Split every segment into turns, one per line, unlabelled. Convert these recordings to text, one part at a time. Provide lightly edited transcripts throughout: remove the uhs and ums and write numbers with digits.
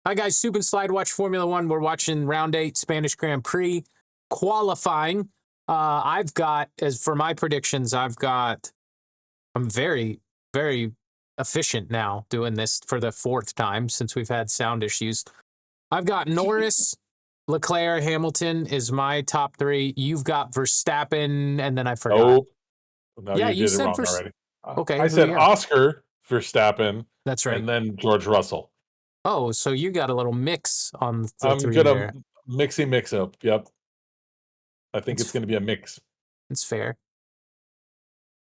Hi, guys. Soup and Slide Watch Formula One. We're watching round 8 Spanish Grand Prix qualifying. I've got, as for my predictions, I'm very, very efficient now doing this for the 4th time since we've had sound issues. I've got Norris, Leclerc, Hamilton is my top 3. You've got Verstappen, and then I forgot.
Oh, no,
Yeah,
you
you
did it
said
wrong already.
Okay,
I
who
said
you got?
Oscar Verstappen,
That's right.
and then George Russell.
Oh, so you got a little mix on the
I'm
3
gonna
there.
mix up. Yep. I think
It's
it's going to be a mix.
It's fair.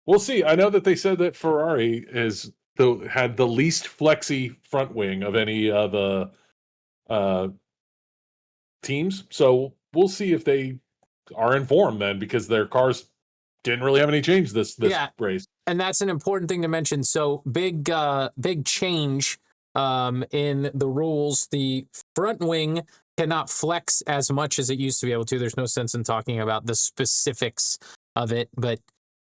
We'll see. I know that they said that Ferrari had the least flexy front wing of any of the teams. So we'll see if they are informed then, because their cars didn't really have any change this race.
And that's an important thing to mention. So big change in the rules. The front wing cannot flex as much as it used to be able to. There's no sense in talking about the specifics of it, but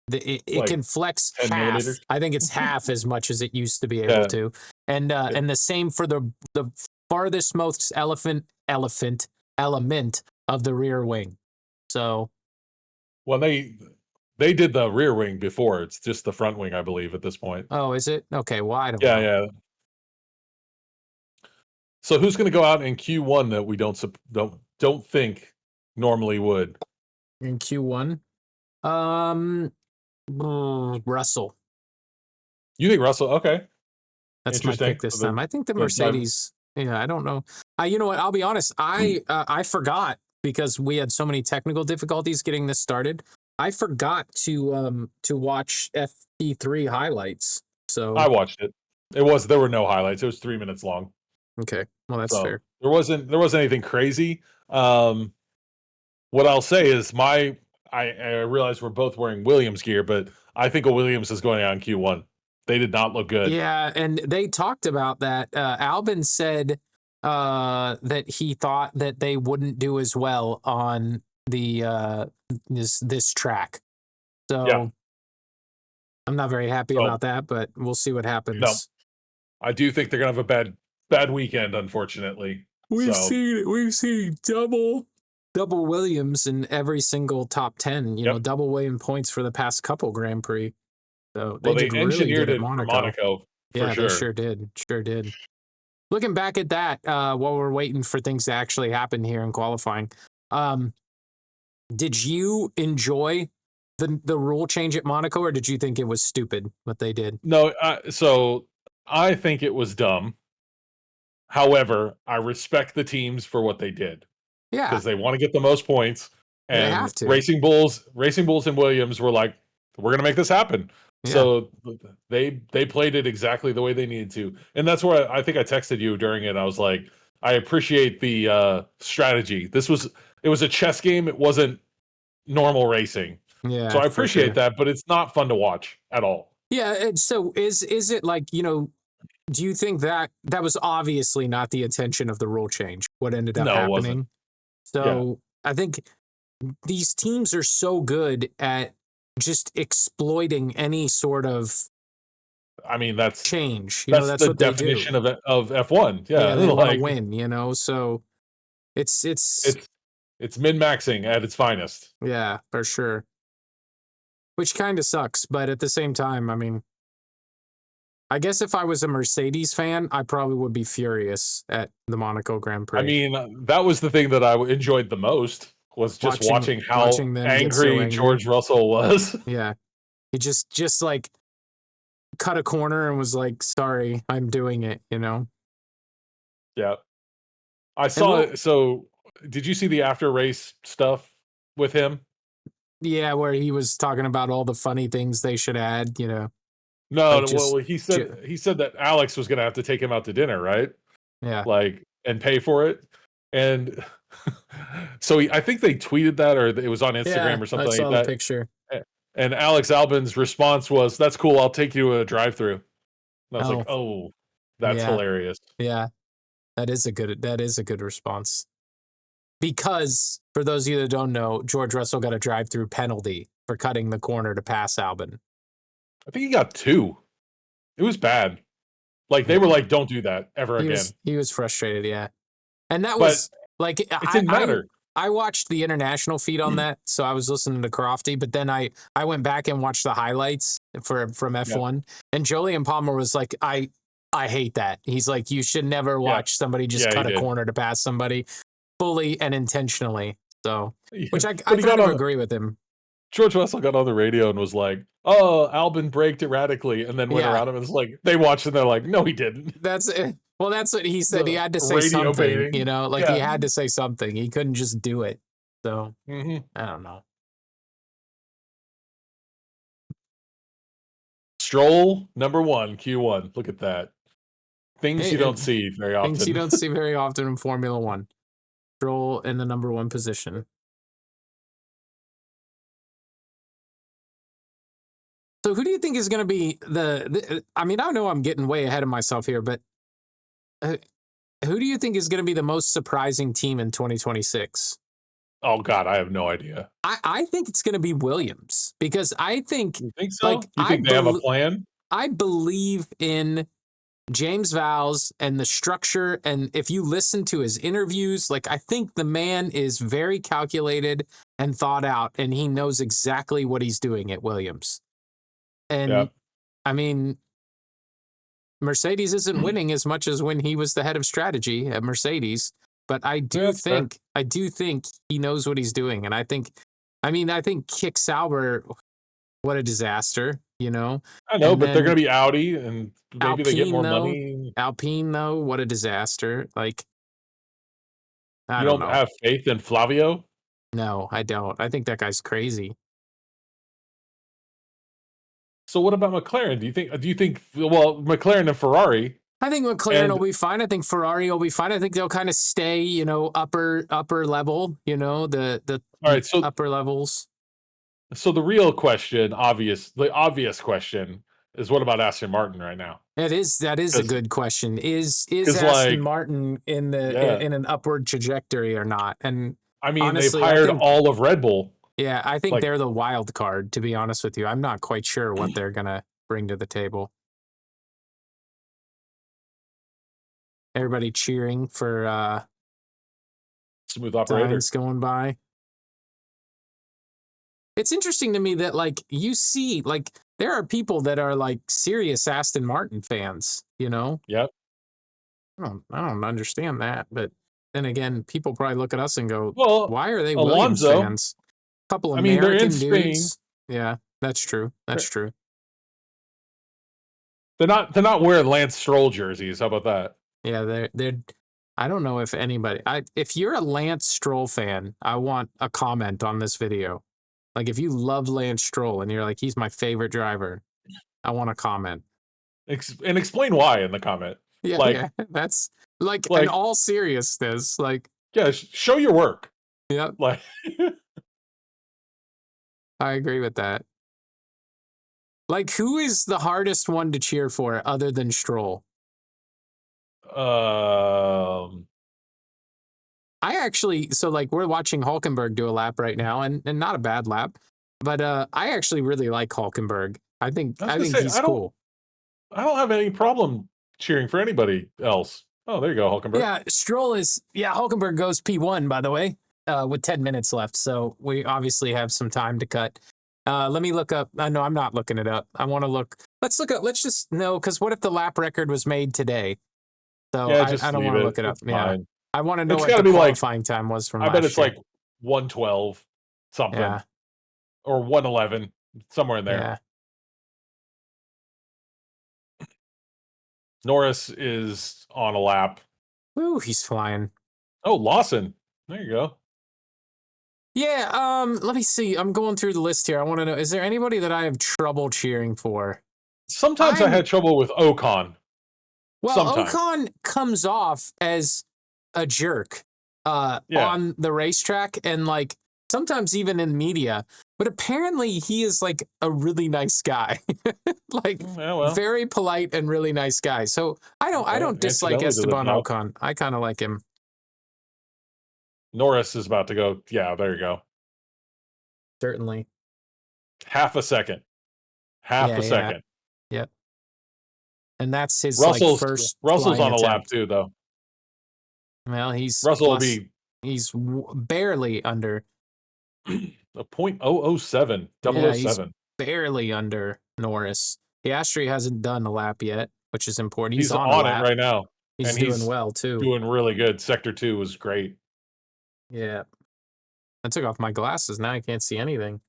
it can flex half.
Millimeters?
I think it's half as much as it used to be able to. And the same for the farthest most element of the rear wing. So,
well, they did the rear wing before. It's just the front wing, I believe, at this point.
Oh, is it? Okay, well, I don't know.
Yeah. So who's going to go out in Q1 that we don't think normally would?
In Q1? Russell.
You think Russell? Okay.
That's my pick this time. I think the Mercedes. I don't know. You know what? I'll be honest. I forgot, because we had so many technical difficulties getting this started. I forgot to watch FP3 highlights. So
I watched it. There were no highlights. It was 3 minutes long.
Okay, well, that's fair.
There wasn't anything crazy. What I'll say is I realize we're both wearing Williams gear, but I think a Williams is going out in Q1. They did not look good.
Yeah, and they talked about that. Albon said that he thought that they wouldn't do as well on the this track. So yeah. I'm not very happy about that, but we'll see what happens.
No, I do think they're gonna have a bad weekend, unfortunately.
We've seen double Williams in every single top 10. Double Williams points for the past couple Grand Prix. So they did really good at Monaco.
For sure.
They sure did. Looking back at that, while we're waiting for things to actually happen here in qualifying, did you enjoy the rule change at Monaco, or did you think it was stupid what they did?
No, so I think it was dumb. However, I respect the teams for what they did.
Yeah,
because they want to get the most points. And
they have to.
Racing Bulls and Williams were like, we're going to make this happen. Yeah. So they played it exactly the way they needed to. And that's where I think I texted you during it. I was like, I appreciate the strategy. It was a chess game. It wasn't normal racing.
Yeah.
So I appreciate that, but it's not fun to watch at all.
Yeah. So is it like, do you think that was obviously not the intention of the rule change, what ended up happening? It wasn't. So I think these teams are so good at just exploiting any sort of
that's
change.
That's the definition of F1. Yeah,
they want to win, so it's
min-maxing at its finest.
Yeah, for sure. Which kind of sucks, but at the same time, I guess if I was a Mercedes fan, I probably would be furious at the Monaco Grand Prix.
That was the thing that I enjoyed the most, was just watching how angry George Russell was.
Yeah. He just like cut a corner and was like, sorry, I'm doing it,
Yeah. I saw it. So did you see the after race stuff with him?
Yeah, where he was talking about all the funny things they should add,
No, well, he said that Alex was going to have to take him out to dinner, right?
Yeah.
And pay for it. And so I think they tweeted that, or it was on Instagram or something like that. I saw the
picture.
And Alex Albon's response was, "That's cool. I'll take you to a drive-through." And I was like, "Oh, that's hilarious."
Yeah, that is a good response. Because for those of you that don't know, George Russell got a drive-through penalty for cutting the corner to pass Albon.
I think he got 2. It was bad. Like they were like, "Don't do that ever again."
He was frustrated, yeah. And that
But
was like
it didn't matter.
I watched the international feed on that, so I was listening to Crofty, but then I went back and watched the highlights from F1, and Jolyon Palmer was like, I hate that. He's like, you should never watch somebody just cut a corner to pass somebody fully and intentionally. So, which I kind of agree with him.
George Russell got on the radio and was like, "Oh, Albon braked erratically," and then went around him and was like, they watched and they're like, "No, he didn't."
That's it. Well, that's what he said. He had to say something, baiting. You know, like he had to say something. He couldn't just do it. So I don't know.
Stroll #1 Q1. Look at that. Things you don't see very often.
Things you don't see very often in Formula One. Stroll in the #1 position. So who do you think is going to be the? I mean, I know I'm getting way ahead of myself here, but who do you think is going to be the most surprising team in 2026?
Oh God, I have no idea.
I think it's going to be Williams, because I think.
You think so? Like, you think they have a plan?
I believe in James Vowles and the structure, and if you listen to his interviews, like I think the man is very calculated and thought out, and he knows exactly what he's doing at Williams. And I mean, Mercedes isn't winning as much as when he was the head of strategy at Mercedes, but I do think he knows what he's doing, and I think Kick Sauber, what a disaster, you know.
I know, but they're going to be Audi, and maybe Alpine, they get more money.
Alpine, though, what a disaster! Like,
you don't have faith in Flavio?
No, I don't. I think that guy's crazy.
So what about McLaren? Do you think well, McLaren and Ferrari?
I think McLaren will be fine. I think Ferrari will be fine. I think they'll kind of stay, you know, upper level, you know, the
all right, so
upper levels.
So the real question, the obvious question is, what about Aston Martin right now?
That is a good question. Is Aston Martin in an upward trajectory or not? And
I mean, honestly, they've hired all of Red Bull.
Yeah, I think they're the wild card, to be honest with you. I'm not quite sure what they're going to bring to the table. Everybody cheering for
smooth operator
going by. It's interesting to me that, like, you see, like, there are people that are, like, serious Aston Martin fans, you know?
Yep.
I don't understand that, but then again, people probably look at us and go, well, why are they Williams fans? Couple of American dudes. Yeah, that's true. That's true.
They're not wearing Lance Stroll jerseys. How about that?
Yeah, they're I don't know if anybody if you're a Lance Stroll fan, I want a comment on this video. Like, if you love Lance Stroll and you're like, he's my favorite driver, I want a comment.
And explain why in the comment.
Yeah, that's like in all seriousness, like,
yeah, show your work.
Yeah.
Like
I agree with that. Like, who is the hardest one to cheer for other than Stroll? I actually, so like, we're watching Hülkenberg do a lap right now, and not a bad lap, but I actually really like Hülkenberg. I think he's cool.
I don't have any problem cheering for anybody else. Oh, there you go, Hülkenberg.
Yeah, Hülkenberg goes P1, by the way, with 10 minutes left, so we obviously have some time to cut. Let me look up. No, I'm not looking it up. I want to look. Let's look up. Let's just know, because what if the lap record was made today? So yeah, I don't want to look it up. Yeah, I want to know what the qualifying time was from last year. I bet it's
like 1:12 something, or 1:11, somewhere in there.
Yeah.
Norris is on a lap.
Ooh, he's flying.
Oh, Lawson. There you go.
Yeah, let me see. I'm going through the list here. I want to know, is there anybody that I have trouble cheering for?
Sometimes I had trouble with Ocon.
Well, sometimes. Ocon comes off as a jerk on the racetrack, and like sometimes even in media, but apparently he is like a really nice guy. Like, very polite and really nice guy. So I don't dislike Esteban Ocon. I kind of like him.
Norris is about to go. Yeah, there you go.
Certainly.
Half a second. Half a second.
Yep. and that's his
Russell's
first
Russell's
flying
on a lap
attempt.
too, though.
Well, he's
Russell will
plus,
be
he's barely under.
a .007,
Yeah, he's
007.
barely under Norris. Piastri hasn't done a lap yet, which is important. He's
He's
on a
on it
lap.
right now,
He's
and
doing
he's
well too.
doing really good. Sector 2 was great.
Yeah. I took off my glasses. Now I can't see anything.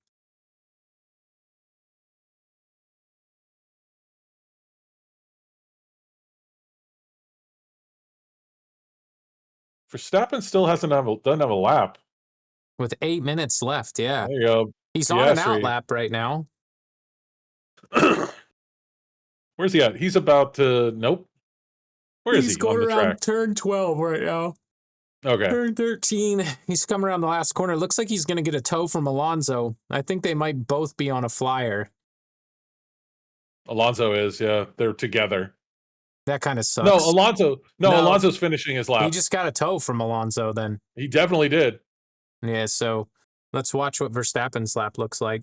Verstappen still doesn't have a lap.
With 8 minutes left, yeah.
There you go.
He's on an out lap right now.
Where's he at? He's about to. Nope. Where is
He's
he
going
on the
around
track?
turn 12 right now.
Okay.
Turn 13. He's coming around the last corner. Looks like he's going to get a tow from Alonso. I think they might both be on a flyer.
Alonso is, yeah. They're together.
That kind of sucks.
No, Alonso's finishing his lap.
He just got a tow from Alonso then.
He definitely did.
Yeah, so let's watch what Verstappen's lap looks like.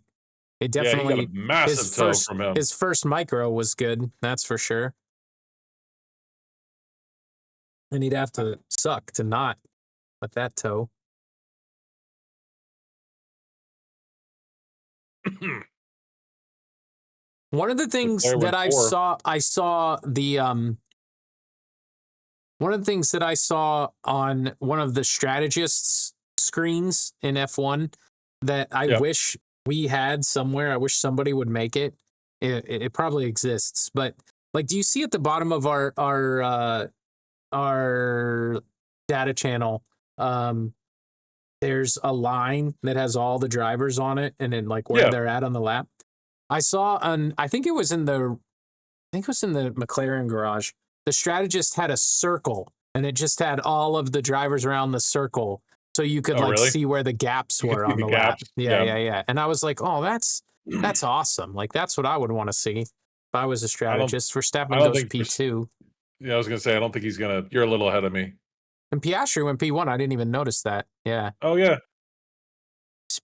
It definitely,
he got a massive tow from him.
His first micro was good, that's for sure. And he'd have to suck to not with that toe. One of the things that I saw the one of the things that I saw on one of the strategists' screens in F1 that I wish we had somewhere. I wish somebody would make it. It probably exists, but like, do you see at the bottom of our data channel? There's a line that has all the drivers on it, and then like where they're at on the lap. I saw I think it was in the McLaren garage. The strategist had a circle, and it just had all of the drivers around the circle, so you could see where the gaps were on the lap. Yeah. And I was like, oh, that's awesome. Like, that's what I would want to see if I was a strategist. Verstappen goes P2.
Yeah, I was gonna say I don't think he's gonna. You're a little ahead of me.
And Piastri went P1. I didn't even notice that. Yeah.
Oh yeah.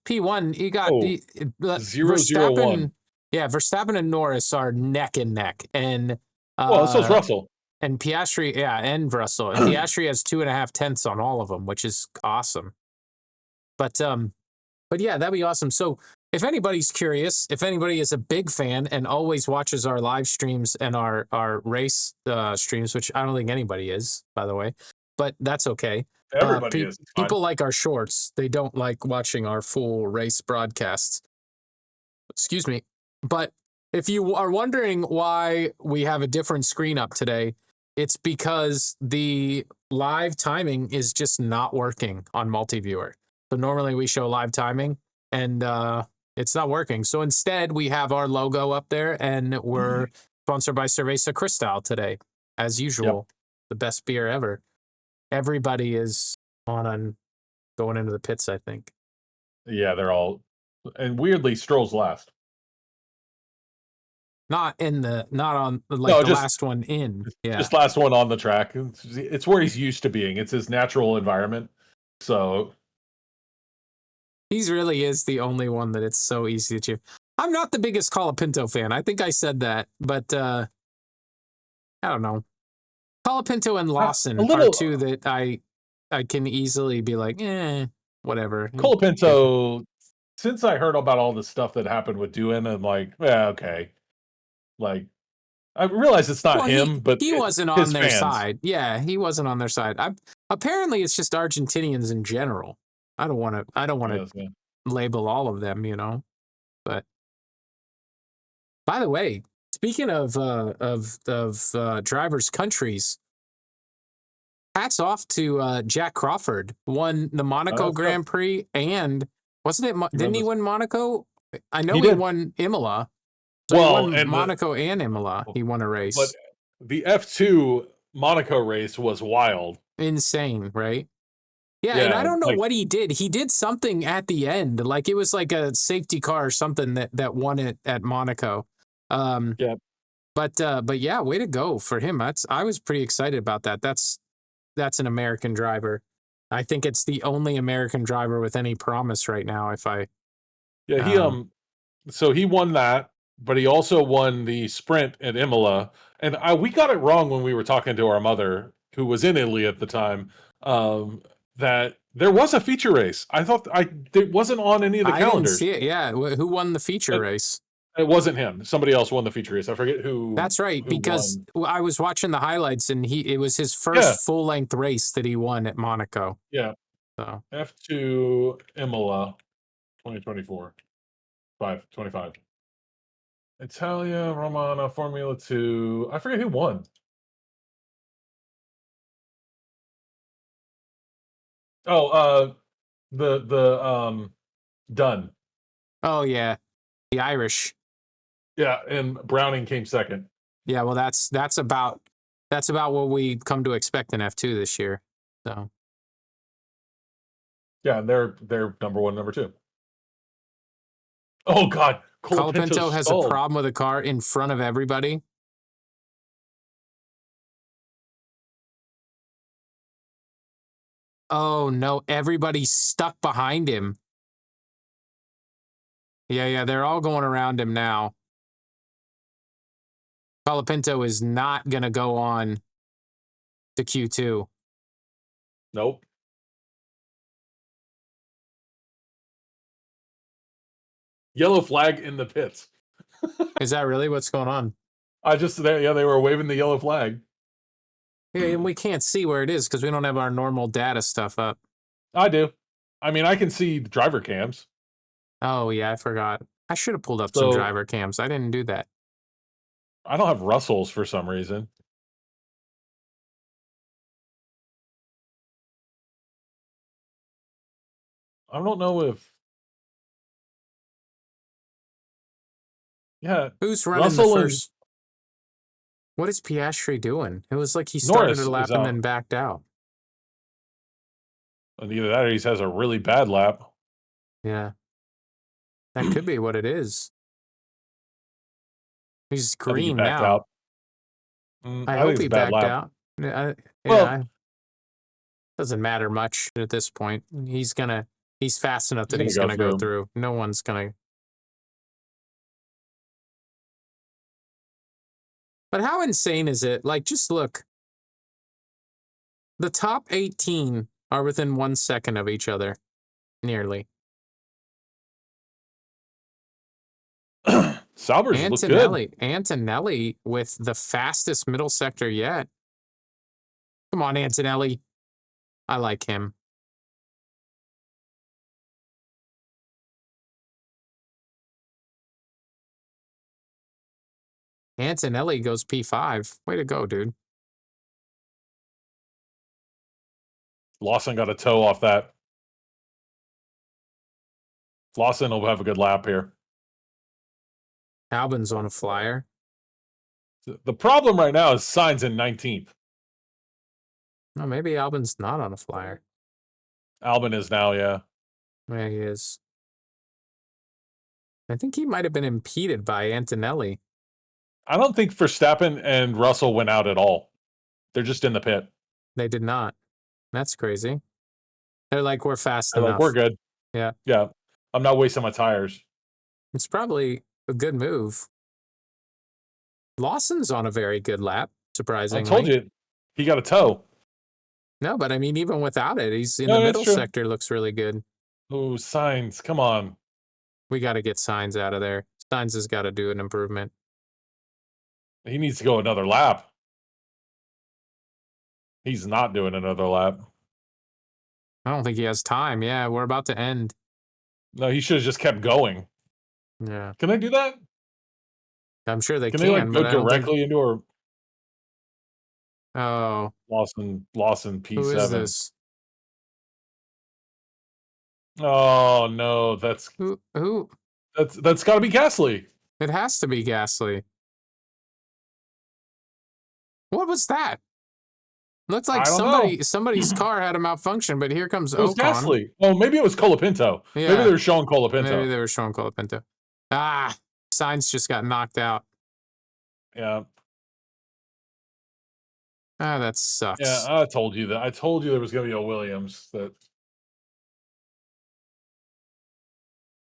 P1. You got
0-0-1.
Yeah, Verstappen and Norris are neck and neck, and
so's Russell.
And Piastri, and Russell. And Piastri has 2.5 tenths on all of them, which is awesome. But yeah, that'd be awesome. So if anybody's curious, if anybody is a big fan and always watches our live streams and our race streams, which I don't think anybody is, by the way, but that's okay.
Everybody is.
People like our shorts. They don't like watching our full race broadcasts. Excuse me. But if you are wondering why we have a different screen up today, it's because the live timing is just not working on multi-viewer. So normally we show live timing, and it's not working. So instead, we have our logo up there, and we're sponsored by Cerveza Cristal today, as usual. The best beer ever. Everybody is on going into the pits, I think.
Yeah, they're all, and weirdly, Stroll's last.
Not on the last one in. Yeah.
Just last one on the track. It's where he's used to being. It's his natural environment. So
he really is the only one that it's so easy to achieve. I'm not the biggest Colapinto fan. I think I said that, but I don't know. Colapinto and Lawson are two that I can easily be like, whatever.
Colapinto, since I heard about all the stuff that happened with Doohan, I'm like, yeah, okay. Like, I realize it's not him, but
he wasn't on their side. Yeah, he wasn't on their side. Apparently, it's just Argentinians in general. I don't want to label all of them, But by the way, speaking of drivers' countries, hats off to Jack Crawford. Won the Monaco Grand Prix, and wasn't it? Didn't he win Monaco? I know he won Imola. So he won Monaco and Imola. He won a race.
But the F2 Monaco race was wild.
Insane, right? Yeah, and I don't know what he did. He did something at the end. Like, it was like a safety car or something that won it at Monaco. But yeah, way to go for him. I was pretty excited about that. That's an American driver. I think it's the only American driver with any promise right now.
So he won that. but he also won the sprint at Imola. And we got it wrong when we were talking to our mother, who was in Italy at the time, that there was a feature race. I thought it wasn't on any of the
I didn't
calendars.
see it. Yeah, who won the feature race?
It wasn't him. Somebody else won the feature race. I forget who.
That's right,
who
because
won.
I was watching the highlights, and it was his
Yeah,
first full-length race that he won at Monaco.
yeah.
So
F2 Imola, 2024, 25. Italia Romana Formula 2. I forget who won. Oh, the Dunn.
oh yeah, the Irish.
Yeah, and Browning came second.
Yeah, well, that's about what we come to expect in F2 this year. So
Yeah, they're number one, number two. Oh God,
Colapinto has a
stalled.
problem with a car in front of everybody. Oh no, everybody's stuck behind him. Yeah, they're all going around him now. Colapinto is not going to go on to Q2.
Nope. Yellow flag in the pits.
Is that really what's going on?
They were waving the yellow flag.
Yeah, and we can't see where it is because we don't have our normal data stuff up.
I do. I mean, I can see driver cams.
Oh yeah, I forgot. I should have pulled up some driver cams. I didn't do that.
I don't have Russell's for some reason. I don't know if. Yeah,
Who's running
Russell
the first? What is Piastri doing? It was like he started
Norris
a lap
is
and
out.
then backed out.
And either that or he has a really bad lap.
Yeah, that could be what it is. He's
I think he
green
backed
now.
out.
I
I
hope
think it's
he
a bad
backed
lap.
out.
Well,
Doesn't matter much at this point. He's fast enough that he's
go
gonna go
through.
through. No one's gonna. But how insane is it? Like, just look. The top 18 are within 1 second of each other, nearly.
Saubers look good.
Antonelli with the fastest middle sector yet. Come on, Antonelli. I like him. Antonelli goes P5. Way to go, dude.
Lawson got a toe off that. Lawson will have a good lap here.
Albon's on a flyer.
The problem right now is Sainz in 19th.
No, maybe Albon's not on a flyer.
Albon is now, yeah.
Yeah, he is. I think he might have been impeded by Antonelli.
I don't think Verstappen and Russell went out at all. They're just in the pit.
They did not. That's crazy. They're like, we're fast
They're
enough.
like, we're good.
Yeah.
Yeah. I'm not wasting my tires.
It's probably a good move. Lawson's on a very good lap, surprisingly.
I told you, he got a toe.
No, but I mean, even without it, he's in
No,
the
that's
middle
true.
sector, looks really good.
Oh, Sainz, come on.
We got to get Sainz out of there. Sainz has got to do an improvement.
He needs to go another lap. He's not doing another lap.
I don't think he has time. Yeah, we're about to end.
No, he should have just kept going.
Yeah.
Can they do that?
I'm sure they can,
they like go
but I don't
directly into her?
Oh.
Lawson P7.
Who is this?
Oh no, that's
Who?
got to be Gasly.
It has to be Gasly. What was that? Looks like somebody's car had a malfunction, but here comes
It was
Ocon.
Gasly. Oh, maybe it was Colapinto.
Yeah.
Maybe they were showing Colapinto.
Maybe they were showing Colapinto. Ah, Sainz just got knocked out.
Yeah.
Ah, that sucks.
Yeah, I told you that. I told you there was going to be a Williams.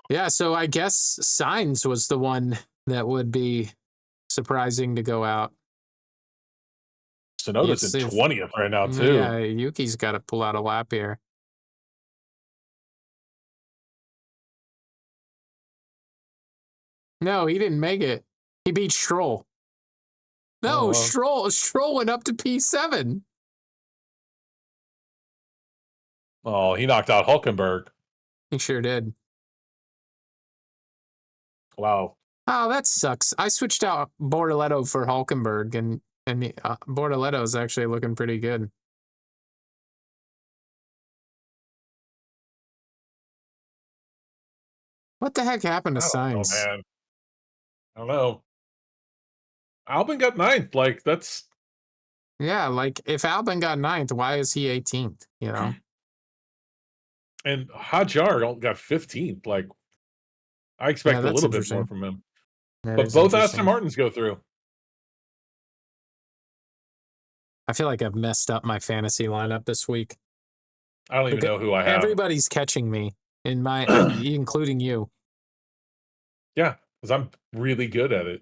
Yeah, so I guess Sainz was the one that would be surprising to go out.
Sonoda's
It's
in
if
20th right now
Yeah,
too.
Yuki's got to pull out a lap here. No, he didn't make it. He beat Stroll.
Oh,
No,
well.
Stroll went up to P7.
Oh, he knocked out Hulkenberg.
He sure did.
Wow.
Oh, that sucks. I switched out Bortoleto for Hulkenberg, and Bortoletto's actually looking pretty good. What the heck happened to
I don't know,
Sainz?
man. I don't know. Albin got 9th. Like, that's
Yeah, like if Albon got 9th, why is he 18th? You know?
and Hajar got 15th. Like, I
Yeah,
expect a
that's
little bit more
interesting.
from him.
That
But
is
both Aston
interesting.
Martins go through.
I feel like I've messed up my fantasy lineup this week.
I don't even know who I have.
Everybody's catching me in my, including you.
Yeah, because I'm really good at it.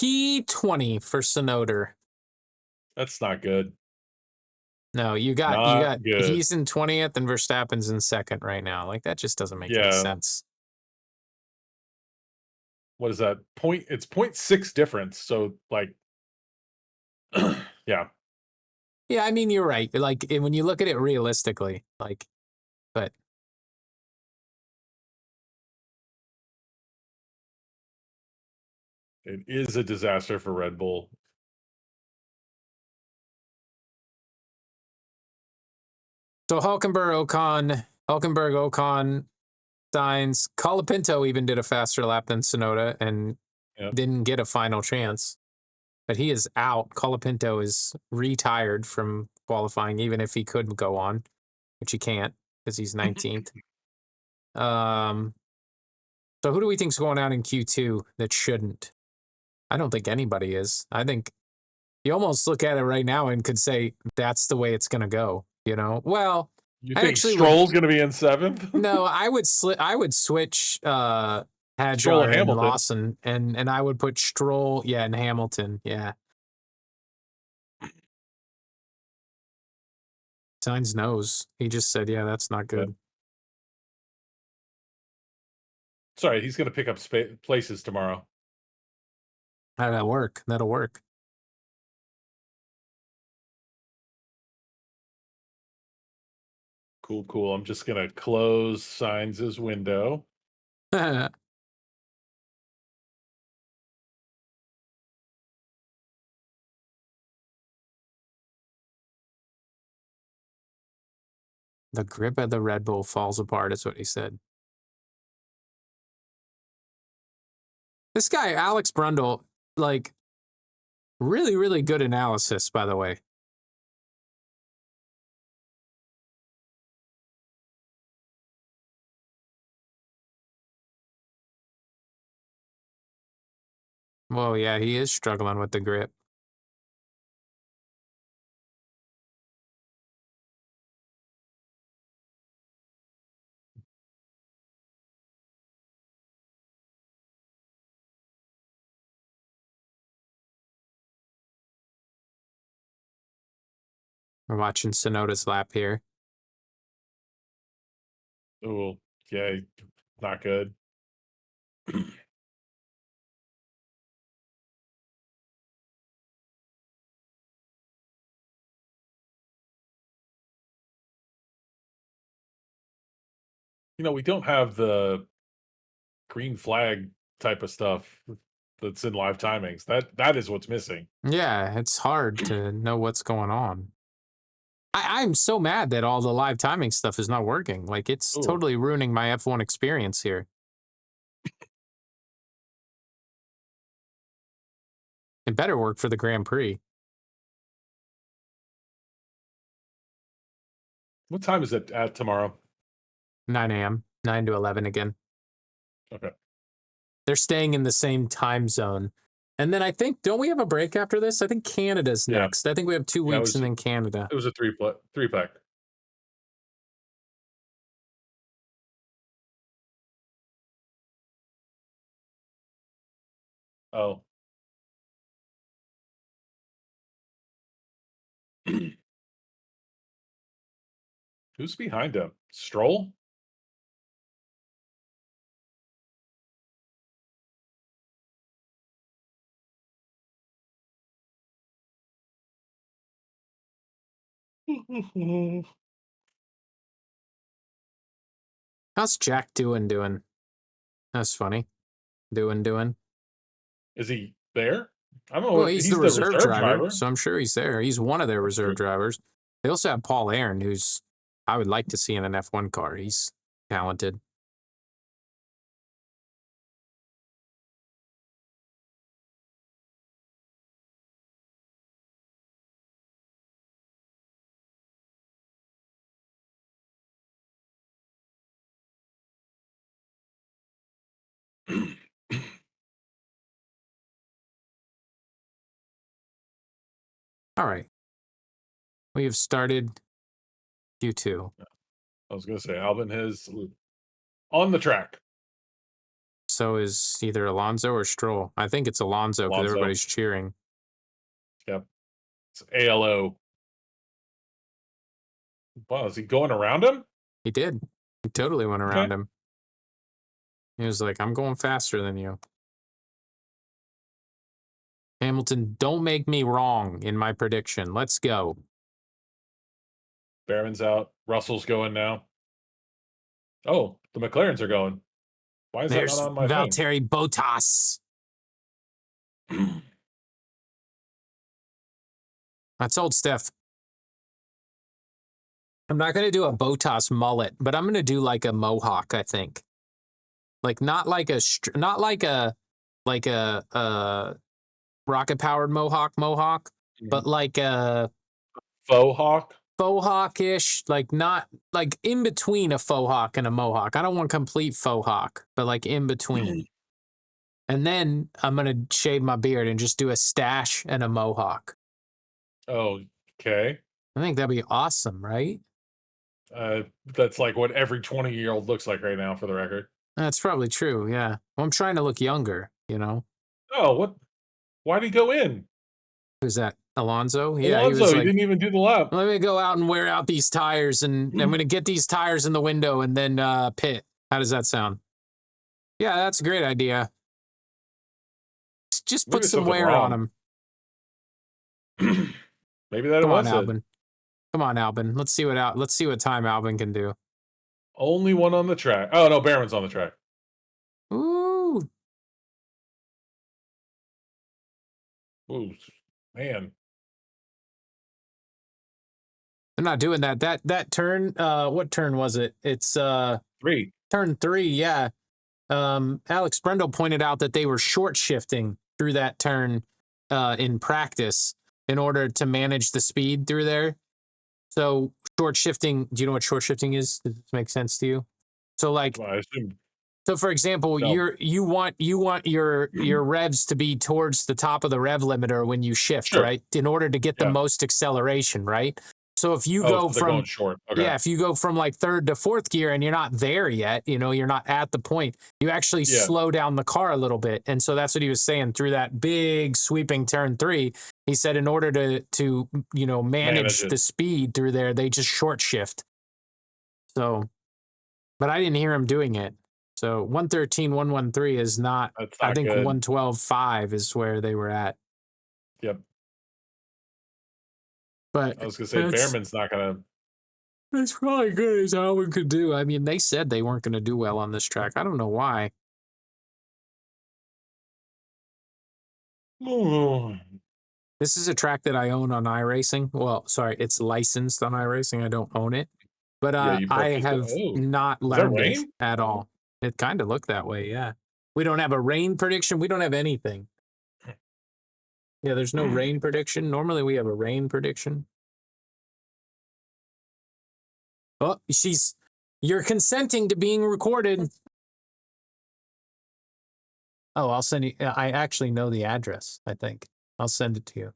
P20 for Sonoda.
That's not good.
No, you got
Not good.
he's in 20th and Verstappen's in 2nd right now. Like that just doesn't make any
Yeah.
sense.
What is that? It's 0.6 difference. So, like, yeah.
Yeah, I mean you're right. Like when you look at it realistically, like, but
It is a disaster for Red Bull.
so Hulkenberg, Ocon, Sainz, Colapinto even did a faster lap than Sonoda and
Yep.
didn't get a final chance. But he is out. Colapinto is retired from qualifying, even if he could go on, which he can't because he's 19th. So who do we think's going out in Q2 that shouldn't? I don't think anybody is. I think you almost look at it right now and could say that's the way it's going to go. You know, well,
You
I
think
actually would.
Stroll's going to be in 7th?
No, I would switch
Stroll
Hadjar
and
and
Hamilton.
Lawson, and I would put Stroll, yeah, and Hamilton, yeah. Sainz knows. He just said, yeah, that's not good.
Yep. Sorry, he's going to pick up places tomorrow.
That'll work. That'll work.
Cool, cool. I'm just going to close Sainz's window.
The grip of the Red Bull falls apart, is what he said. This guy, Alex Brundle, like, really, really good analysis, by the way. Well, yeah, he is struggling with the grip. We're watching Sonoda's lap here.
Oh, yeah, not good. We don't have the green flag type of stuff that's in live timings. That is what's missing.
Yeah, it's hard to know what's going on. I'm so mad that all the live timing stuff is not working. Like, it's
Ooh.
totally ruining my F1 experience here. It better work for the Grand Prix.
What time is it at tomorrow?
9 a.m., 9 to 11 again.
Okay.
They're staying in the same time zone. And then I think, don't we have a break after this? I think Canada's next. I think we have 2 weeks and then Canada.
It was a three pack. Oh. Who's behind him? Stroll?
How's Jack doing? That's funny. Doing.
Is he there? I don't know.
Well, he's the reserve driver,
driver,
so I'm sure he's there. He's one of their
That's
reserve
true.
drivers. They also have Paul Aaron, who's I would like to see in an F1 car. He's talented. All right. We have started Q2.
I was going to say Albin is on the track.
So is either Alonso or Stroll. I think it's Alonso because everybody's cheering.
Yep. It's ALO. Wow, is he going around him?
He did. He totally went around him. He was like, I'm going faster than you. Hamilton, don't make me wrong in my prediction. Let's go.
Behrman's out. Russell's going now. Oh, the McLarens are going. Why is
There's
that not on my
Valtteri Bottas. That's old Steph. I'm not going to do a Bottas mullet, but I'm going to do like a mohawk, I think. Like not like a rocket powered mohawk, but like a
faux hawk?
Faux hawk-ish, like not like in between a faux hawk and a mohawk. I don't want complete faux hawk, but like in between. And then I'm gonna shave my beard and just do a stash and a mohawk.
Oh, okay.
I think that'd be awesome, right?
That's like what every 20-year-old looks like right now, for the record.
That's probably true, yeah. Well, I'm trying to look younger, you know?
Oh, what? Why'd he go in?
Who's that? Alonso? Yeah,
Alonso,
he was like,
didn't even do the lap.
let me go out and wear out these tires, and I'm going to get these tires in the window and then pit. How does that sound? Yeah, that's a great idea. Just put some wear on them.
Maybe that
Come
was
on,
it.
Albin. Come on, Albin. Let's see what time Albin can do.
Only one on the track. Oh no, Behrman's on the track.
Ooh.
Ooh, man.
They're not doing that. That turn, what turn was it? It's
3.
Turn 3, yeah. Alex Brendel pointed out that they were short shifting through that turn in practice in order to manage the speed through there. So short shifting, do you know what short shifting is? Does this make sense to you? So like,
Well, I assume.
so for example,
No.
you want your revs to be towards the top of the rev limiter when you shift,
Sure.
right? In order to get the most acceleration, right? So if you
so
go
they're
from
going short. Okay.
yeah, if you go from like 3rd to 4th gear and you're not there yet, you know, you're not at the point, you actually slow down the car a little bit. And so that's what he was saying through that big sweeping turn 3. He said in order to you know, manage the speed through there, they just short shift. So, but I didn't hear him doing it. So 113.113 is not, I think 112.5 is where they were at.
Yep.
But
I was gonna say Behrman's not gonna.
That's probably good as Albin could do. I mean, they said they weren't going to do well on this track. I don't know why. This is a track that I own on iRacing. Well, sorry, it's licensed on iRacing. I don't own it. But I have not learned it at all. It kind of looked that way, yeah. We don't have a rain prediction. We don't have anything. Yeah, there's no rain prediction. Normally we have a rain prediction. Oh, you're consenting to being recorded. Oh, I'll send you. I actually know the address. I think I'll send it to you.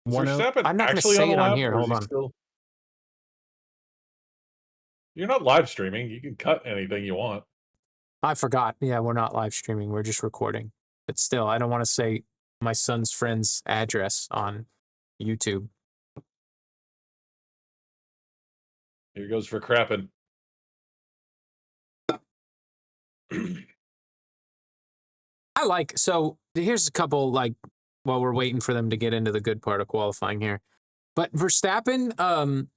Is
10.
Verstappen
I'm not going to
actually on
say
the
it on
lap,
here.
or is
Hold
he
on.
still? You're not live streaming. You can cut anything you want.
I forgot. Yeah, we're not live streaming. We're just recording. But still, I don't want to say my son's friend's address on YouTube.
Here goes for crapping.
I like, so here's a couple, like, while we're waiting for them to get into the good part of qualifying here. But Verstappen,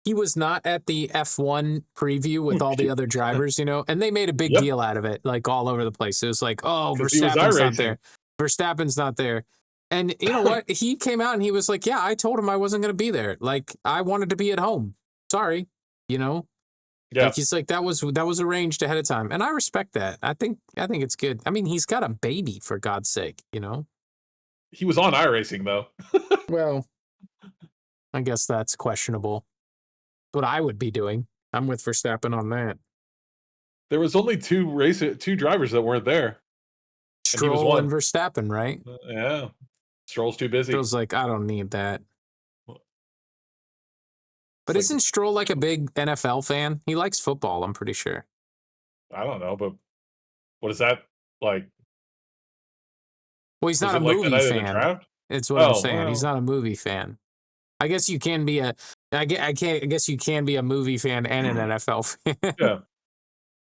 he was not at the F1 preview with all the other drivers, and they made a big
Yep,
deal out of it, like all over the place. It was like, oh,
because he was
Verstappen's not
iRacing.
there. Verstappen's not there. And you know what? He came out and he was like, yeah, I told him I wasn't going to be there. Like, I wanted to be at home. Sorry,
Yeah,
Like, he's like, that was arranged ahead of time. And I respect that. I think it's good. I mean, he's got a baby, for God's sake,
he was on iRacing though.
Well, I guess that's questionable. What I would be doing. I'm with Verstappen on that.
There was only two drivers that weren't there, and he was
Stroll
one.
and Verstappen, right?
Yeah, Stroll's too busy.
Stroll's like, I don't need that.
It's
But
like,
isn't Stroll like a big NFL fan? He likes football, I'm pretty sure.
I don't know, but what is that like?
Well, he's
Was
not a
it like the
movie
night of the
fan.
draft?
It's what I'm
Oh,
saying. He's
well,
not a movie fan. I guess you can be a I guess you can be a movie fan and an NFL fan.
yeah.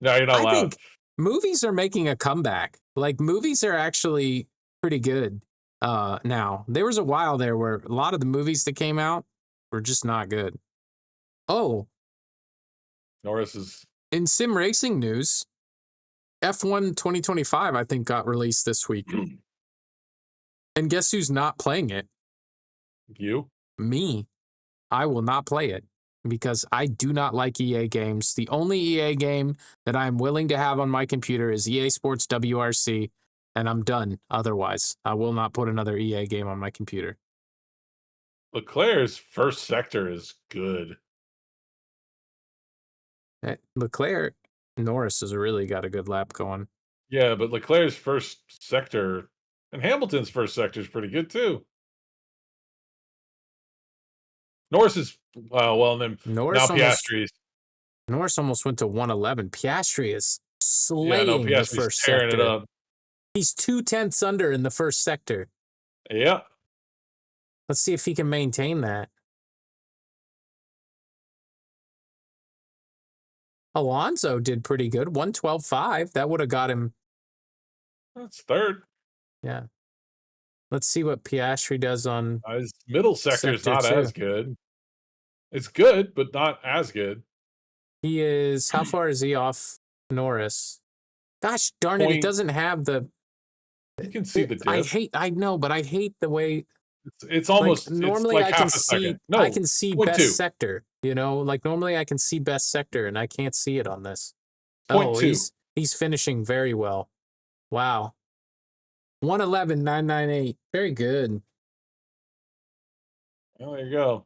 No, you're not
I
allowed.
think movies are making a comeback. Like, movies are actually pretty good now. There was a while there where a lot of the movies that came out were just not good. Oh,
Norris is
in sim racing news, F1 2025, I think, got released this week. And guess who's not playing it?
you.
Me. I will not play it because I do not like EA games. The only EA game that I'm willing to have on my computer is EA Sports WRC, and I'm done. Otherwise, I will not put another EA game on my computer.
Leclerc's first sector is good.
Leclerc, Norris has really got a good lap going.
Yeah, but Leclerc's first sector and Hamilton's first sector is pretty good too. Norris is well, and then now Piastri's.
Norris almost went to 111. Piastri is
Yeah, no,
slaying the
Piastri's
first
tearing it
sector.
up.
He's 2/10 under in the first sector.
Yeah,
Let's see if he can maintain that. Alonso did pretty good. 112.5. That would have got him.
that's third.
Yeah. Let's see what Piastri does on
His middle sector is
sector
not
2.
as good. It's good, but not as good.
He is, how far is he off Norris? Gosh darn it, it doesn't have the.
You can see the dip.
I know, but I hate the way.
It's almost
normally
it's like
I can
half a
see
second. No,
I can see
0.2.
best sector, like normally I can see best sector and I can't see it on this.
0.2.
He's finishing very well. Wow. 111.998. Very good.
Well, there you go.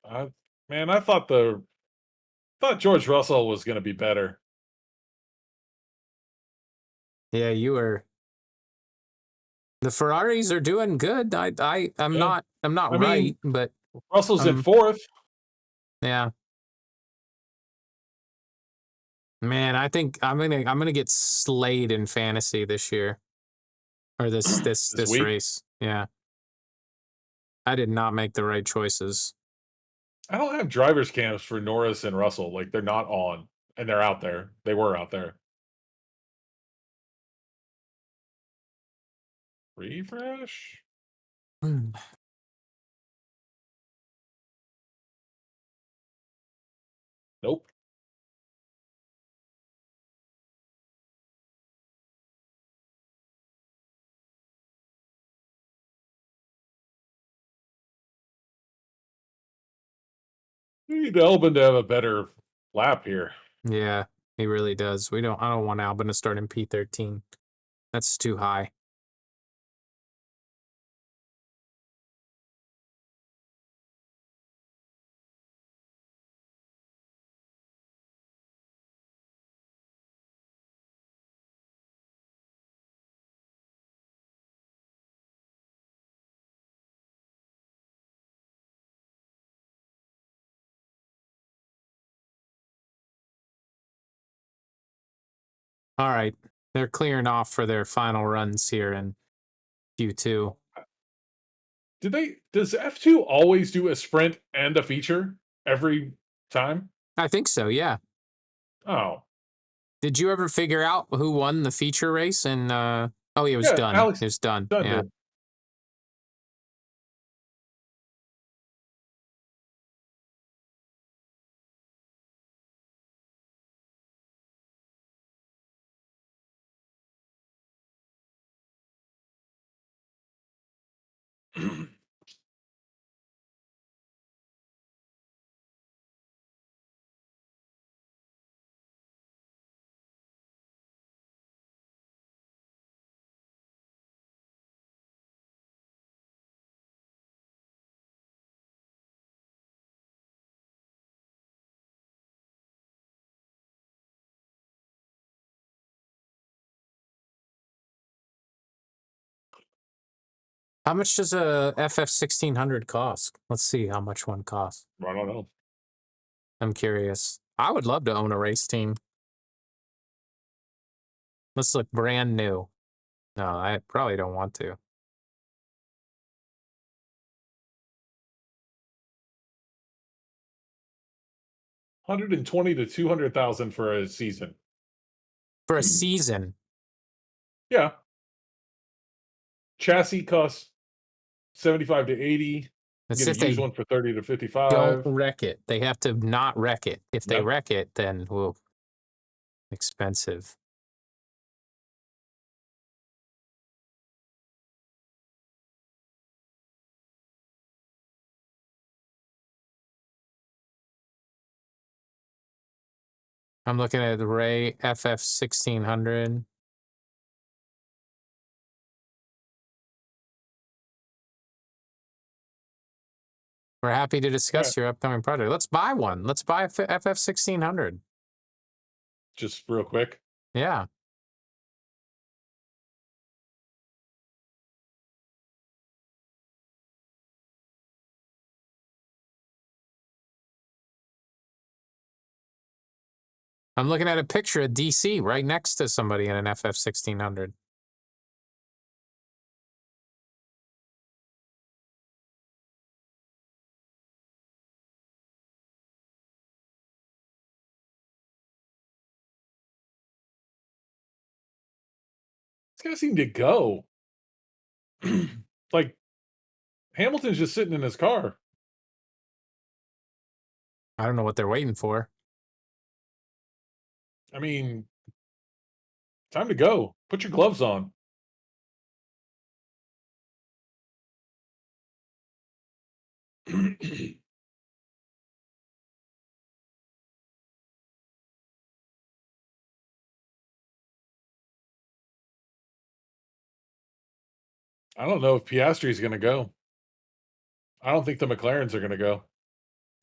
I thought George Russell was going to be better.
Yeah, you are. The Ferraris are doing good. I'm
Yeah.
not
I
right,
mean,
but
Russell's in fourth.
yeah. Man, I think I'm gonna get slayed in fantasy this year. Or this
week?
race. Yeah. I did not make the right choices.
I don't have drivers cams for Norris and Russell. Like, they're not on, and they're out there. They were out there. Refresh? Nope. We need Albon to have a better lap here.
Yeah, he really does. I don't want Albon to start in P13. That's too high. All right. They're clearing off for their final runs here in Q2.
Does F2 always do a sprint and a feature every time?
I think so, yeah.
Oh.
Did you ever figure out who won the feature race? And oh, it was
Yeah,
done.
Alex
It was done.
Dunn
Yeah.
did.
How much does a FF1600 cost? Let's see how much one costs.
I don't know.
I'm curious. I would love to own a race team. Let's look brand new. No, I probably don't want to.
$120,000 to $200,000 for a season.
For a season.
Yeah. Chassis costs 75 to 80.
That's
Get
if
a used
they
one for 30 to 55.
don't wreck it. They have to not wreck it. If they
Yep.
wreck it, then whoa, expensive. I'm looking at the Ray FF1600. We're happy to discuss your upcoming project. Let's buy one. Let's buy a FF1600.
Just real quick.
Yeah. I'm looking at a picture of DC right next to somebody in an FF1600.
This guy seemed to go. Like, Hamilton's just sitting in his car.
I don't know what they're waiting for.
I mean, time to go. Put your gloves on. I don't know if Piastri's going to go. I don't think the McLarens are going to go.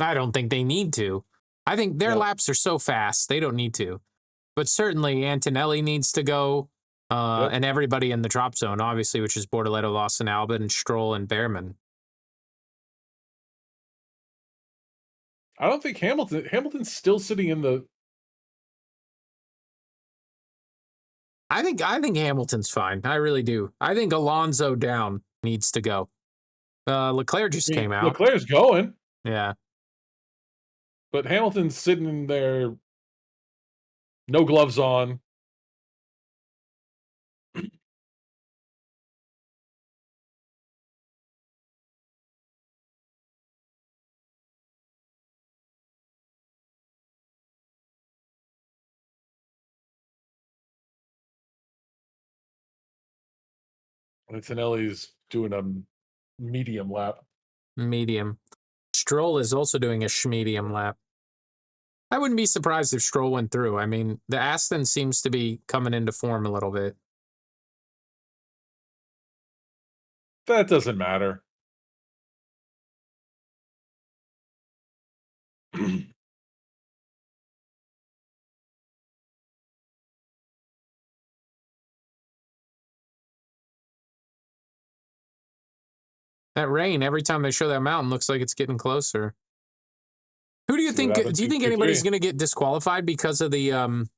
I don't think they need to. I think their
No.
laps are so fast, they don't need to. But certainly Antonelli needs to go,
Yep.
and everybody in the drop zone, obviously, which is Bortoleto, Lawson, Albon, and Stroll, and Behrman.
I don't think Hamilton's still sitting in the...
I think Hamilton's fine. I really do. I think Alonso down needs to go. Leclerc just came out.
Leclerc's going,
Yeah.
but Hamilton's sitting in there, no gloves on. Antonelli's doing a medium lap.
Medium. Stroll is also doing a medium lap. I wouldn't be surprised if Stroll went through. I mean, the Aston seems to be coming into form a little bit.
That doesn't matter.
That rain, every time they show that mountain, looks like it's getting closer. Who do you think? Do you think anybody's going to get disqualified because of the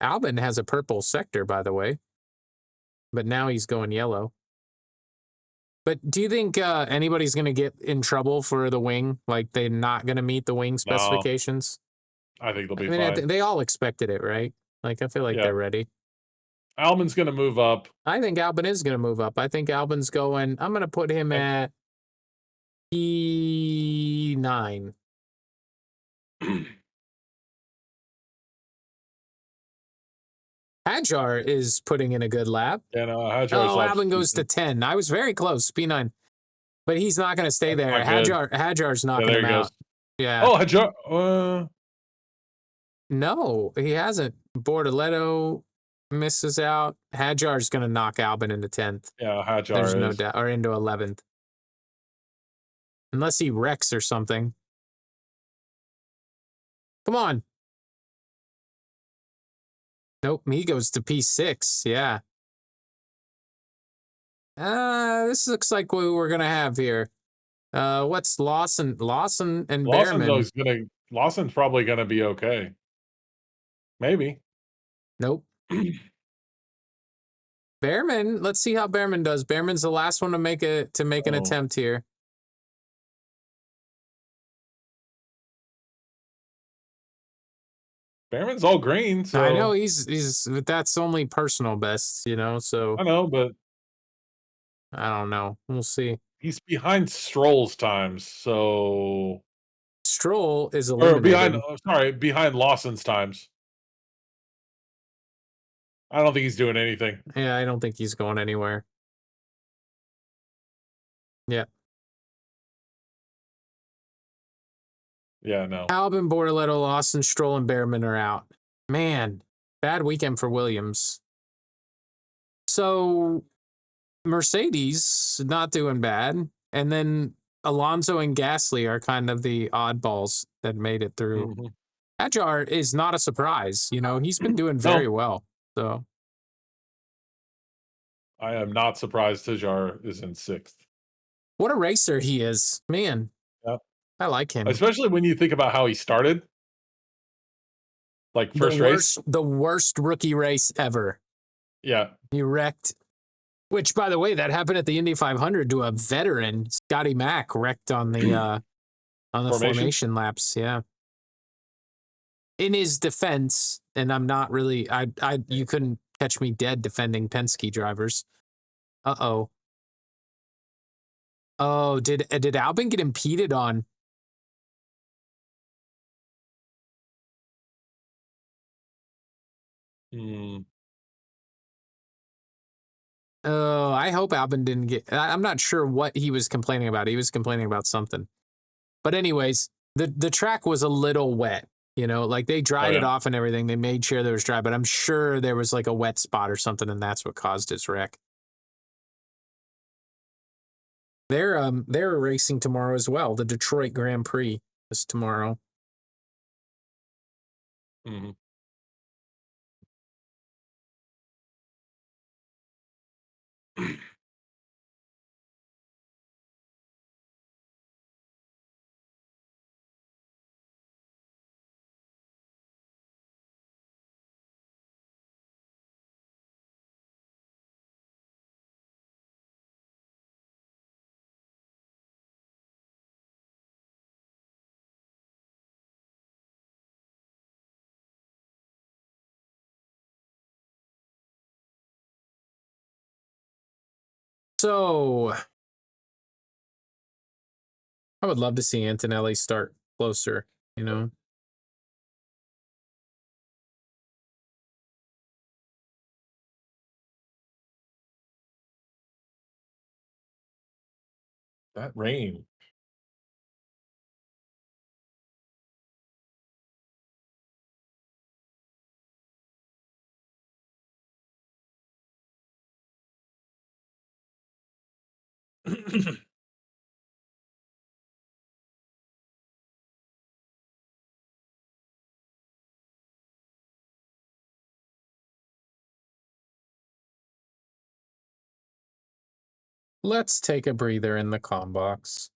Albin has a purple sector, by the way, but now he's going yellow. But do you think anybody's going to get in trouble for the wing? Like they're not going to meet the wing specifications?
I think they'll
I
be
mean,
fine.
they all expected it, right? Like I feel like
Yeah.
they're ready.
Albin's going to move up.
I think Albin is going to move up. I think Albin's going. I'm going to put him at P9. Hajar is putting in a good lap.
And Hajar's
Oh,
lap's
Albin goes to
decent.
10. I was very close, P9. But he's not going to stay
That's
there.
not good.
Hajar's
Yeah,
knocking
there
him
he
out.
goes.
Yeah.
Oh, Hajar.
No, he hasn't. Bortoletto misses out. Hajar's going to knock Albin into 10th.
Yeah, Hajar
There's no
is.
doubt. Or into 11th. Unless he wrecks or something. Come on. Nope, he goes to P6. Yeah. This looks like what we're going to have here. What's Lawson? Lawson and Behrman.
Lawson's probably gonna be okay. Maybe.
Nope. Behrman, let's see how Behrman does. Behrman's the last one to make an attempt here.
Behrman's all green, so
I know he's that's only personal best, you know, so
I know, but
I don't know. We'll see.
he's behind Stroll's times, so
Stroll is
or
eliminated.
behind Lawson's times. I don't think he's doing anything.
Yeah, I don't think he's going anywhere. Yeah.
Yeah, no.
Albin, Bortoletto, Lawson, Stroll, and Behrman are out. Man, bad weekend for Williams. So Mercedes not doing bad, and then Alonso and Gasly are kind of the oddballs that made it through.
Mm-hmm.
Hajar is not a surprise. You know, he's been doing very well. So
I am not surprised Hajar is in 6th.
what a racer he is, man.
Yeah.
I like him.
Especially when you think about how he started. Like first race.
The worst rookie race ever.
Yeah.
He wrecked. Which, by the way, that happened at the Indy 500 to a veteran. Scotty Mack wrecked on the formation laps. Yeah. In his defense, and I'm not really, you couldn't catch me dead defending Penske drivers. Uh-oh. Oh, did Albin get impeded on? Oh, I hope Albin didn't get. I'm not sure what he was complaining about. He was complaining about something. But anyways, the track was a little wet. You know, like they dried it off and everything. They made sure there was dry, but I'm sure there was like a wet spot or something, and that's what caused his wreck. They're racing tomorrow as well. The Detroit Grand Prix is tomorrow.
Mm-hmm.
So I would love to see Antonelli start closer, you know.
That rain.
Let's take a breather in the comm box.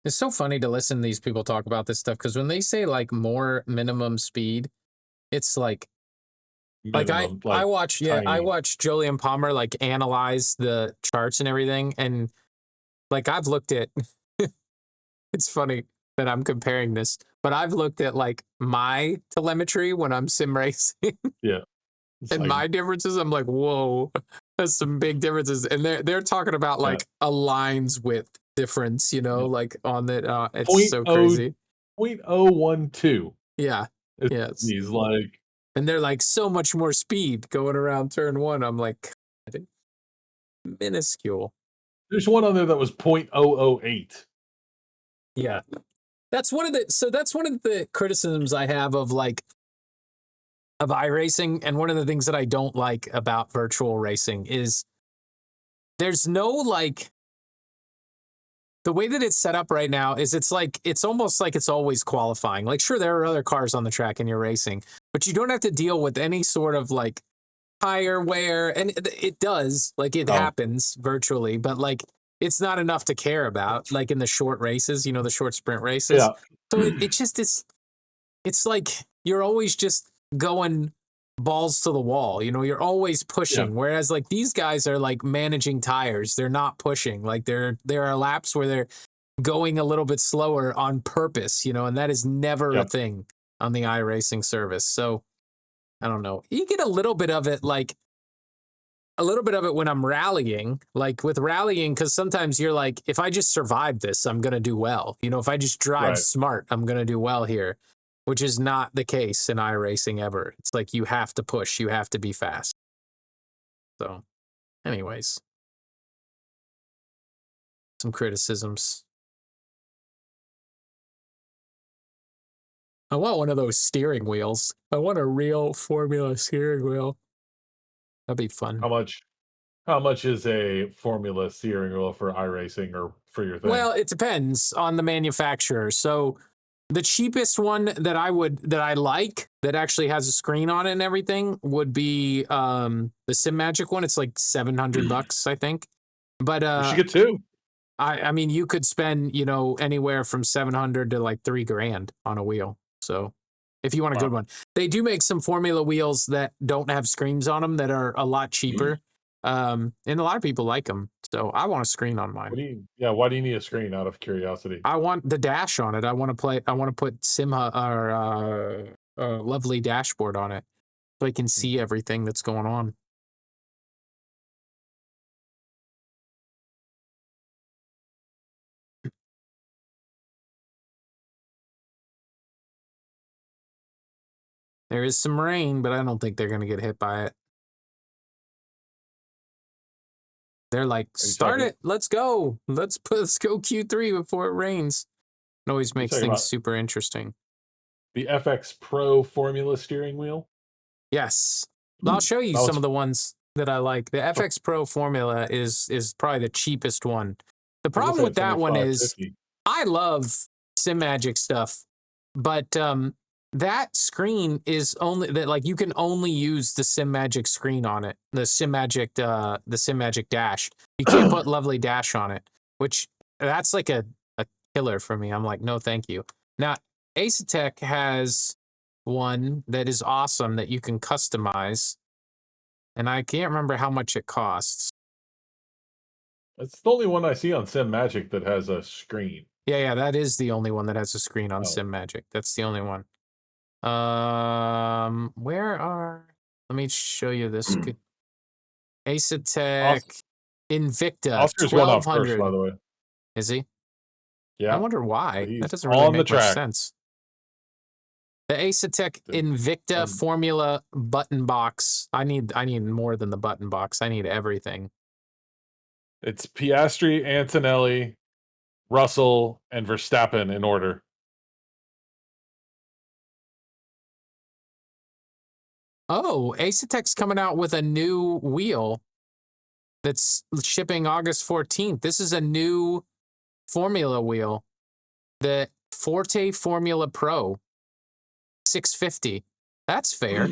It's so funny to listen to these people talk about this stuff because when they say like more minimum speed, it's like
Minimum,
I
like
watch I
tiny.
watch Julian Palmer like analyze the charts and everything, and like I've looked at it's funny that I'm comparing this, but I've looked at like my telemetry when I'm sim racing
Yeah, it's
and
like
my differences. I'm like, whoa, that's some big differences. And they're talking about
yeah,
like a lines width difference, you know,
yeah.
like on that. It's
Point
so
oh
crazy.
0.012.
Yeah.
It's
Yes.
he's like
And they're like so much more speed going around turn one. I'm like, God, minuscule.
there's one on there that was 0.008.
Yeah. That's one of the criticisms I have of like of iRacing, and one of the things that I don't like about virtual racing is there's no like the way that it's set up right now is it's almost like it's always qualifying. Like sure there are other cars on the track and you're racing, but you don't have to deal with any sort of like tire wear, and it does, like it
Oh,
happens virtually, but like it's not enough to care about like in the short races, you know, the short sprint races.
yeah.
So it just is it's like you're always just going balls to the wall, you know, you're always
Yeah,
pushing, whereas like these guys are like managing tires, they're not pushing, like there are laps where they're going a little bit slower on purpose, you know, and that is never a
yep.
thing on the iRacing service. So I don't know, you get a little bit of it, like a little bit of it when I'm rallying, like with rallying, because sometimes you're like, if I just survive this, I'm going to do well. You know, if I just drive
Right.
smart, I'm going to do well here, which is not the case in iRacing ever. It's like you have to push, you have to be fast. So, anyways, some criticisms. I want one of those steering wheels. I want a real Formula steering wheel. That'd be fun.
How much how much is a Formula steering wheel for iRacing or for your thing?
Well, it depends on the manufacturer. So the cheapest one that I like that actually has a screen on it and everything would be the Sim Magic one. It's like $700, I think. But
You should get two.
I mean you could spend, you know, anywhere from 700 to like 3 grand on a wheel. So if you want a good
Wow.
one. They do make some Formula wheels that don't have screens on them that are a lot cheaper. And a lot of people like them. So I want a screen on mine.
Why do you need a screen out of curiosity?
I want the dash on it. I want to play. I want to put Simha or lovely dashboard on it so I can see everything that's going on. There is some rain, but I don't think they're going to get hit by it. They're like,
Are you
start
talking
it. Let's go. Let's go Q3 before it rains. It always
are you
makes
talking
things
about
super interesting.
the FX Pro Formula steering wheel?
Yes, I'll show you
That
some of
was
the ones that I like. The FX Pro Formula is probably the cheapest one. The
I was gonna
problem
say
with
it's only
that one is
550.
I love Sim Magic stuff, but that screen is only that like you can only use the Sim Magic screen on it. The Sim Magic Dash. You can't put Lovely Dash on it, which that's like a killer for me. I'm like, no, thank you. Now, Asetek has one that is awesome that you can customize, and I can't remember how much it costs.
It's the only one I see on Sim Magic that has a screen.
Yeah, that is the only one that has a screen on
Oh,
Sim Magic. That's the only one. Where are? Let me show you this.
Os-
Asetek Invicta
Oscar's going off first, by
1200.
the way.
Is he? I
Yeah,
wonder why. That
he's
doesn't really
on the
make much
track.
sense. The Asetek
The-
Invicta
um,
Formula button box. I need more than the button box. I need everything.
It's Piastri, Antonelli, Russell, and Verstappen in order.
Oh, Asetek's coming out with a new wheel that's shipping August 14th. This is a new Formula wheel, the Forte Formula Pro 650. That's fair.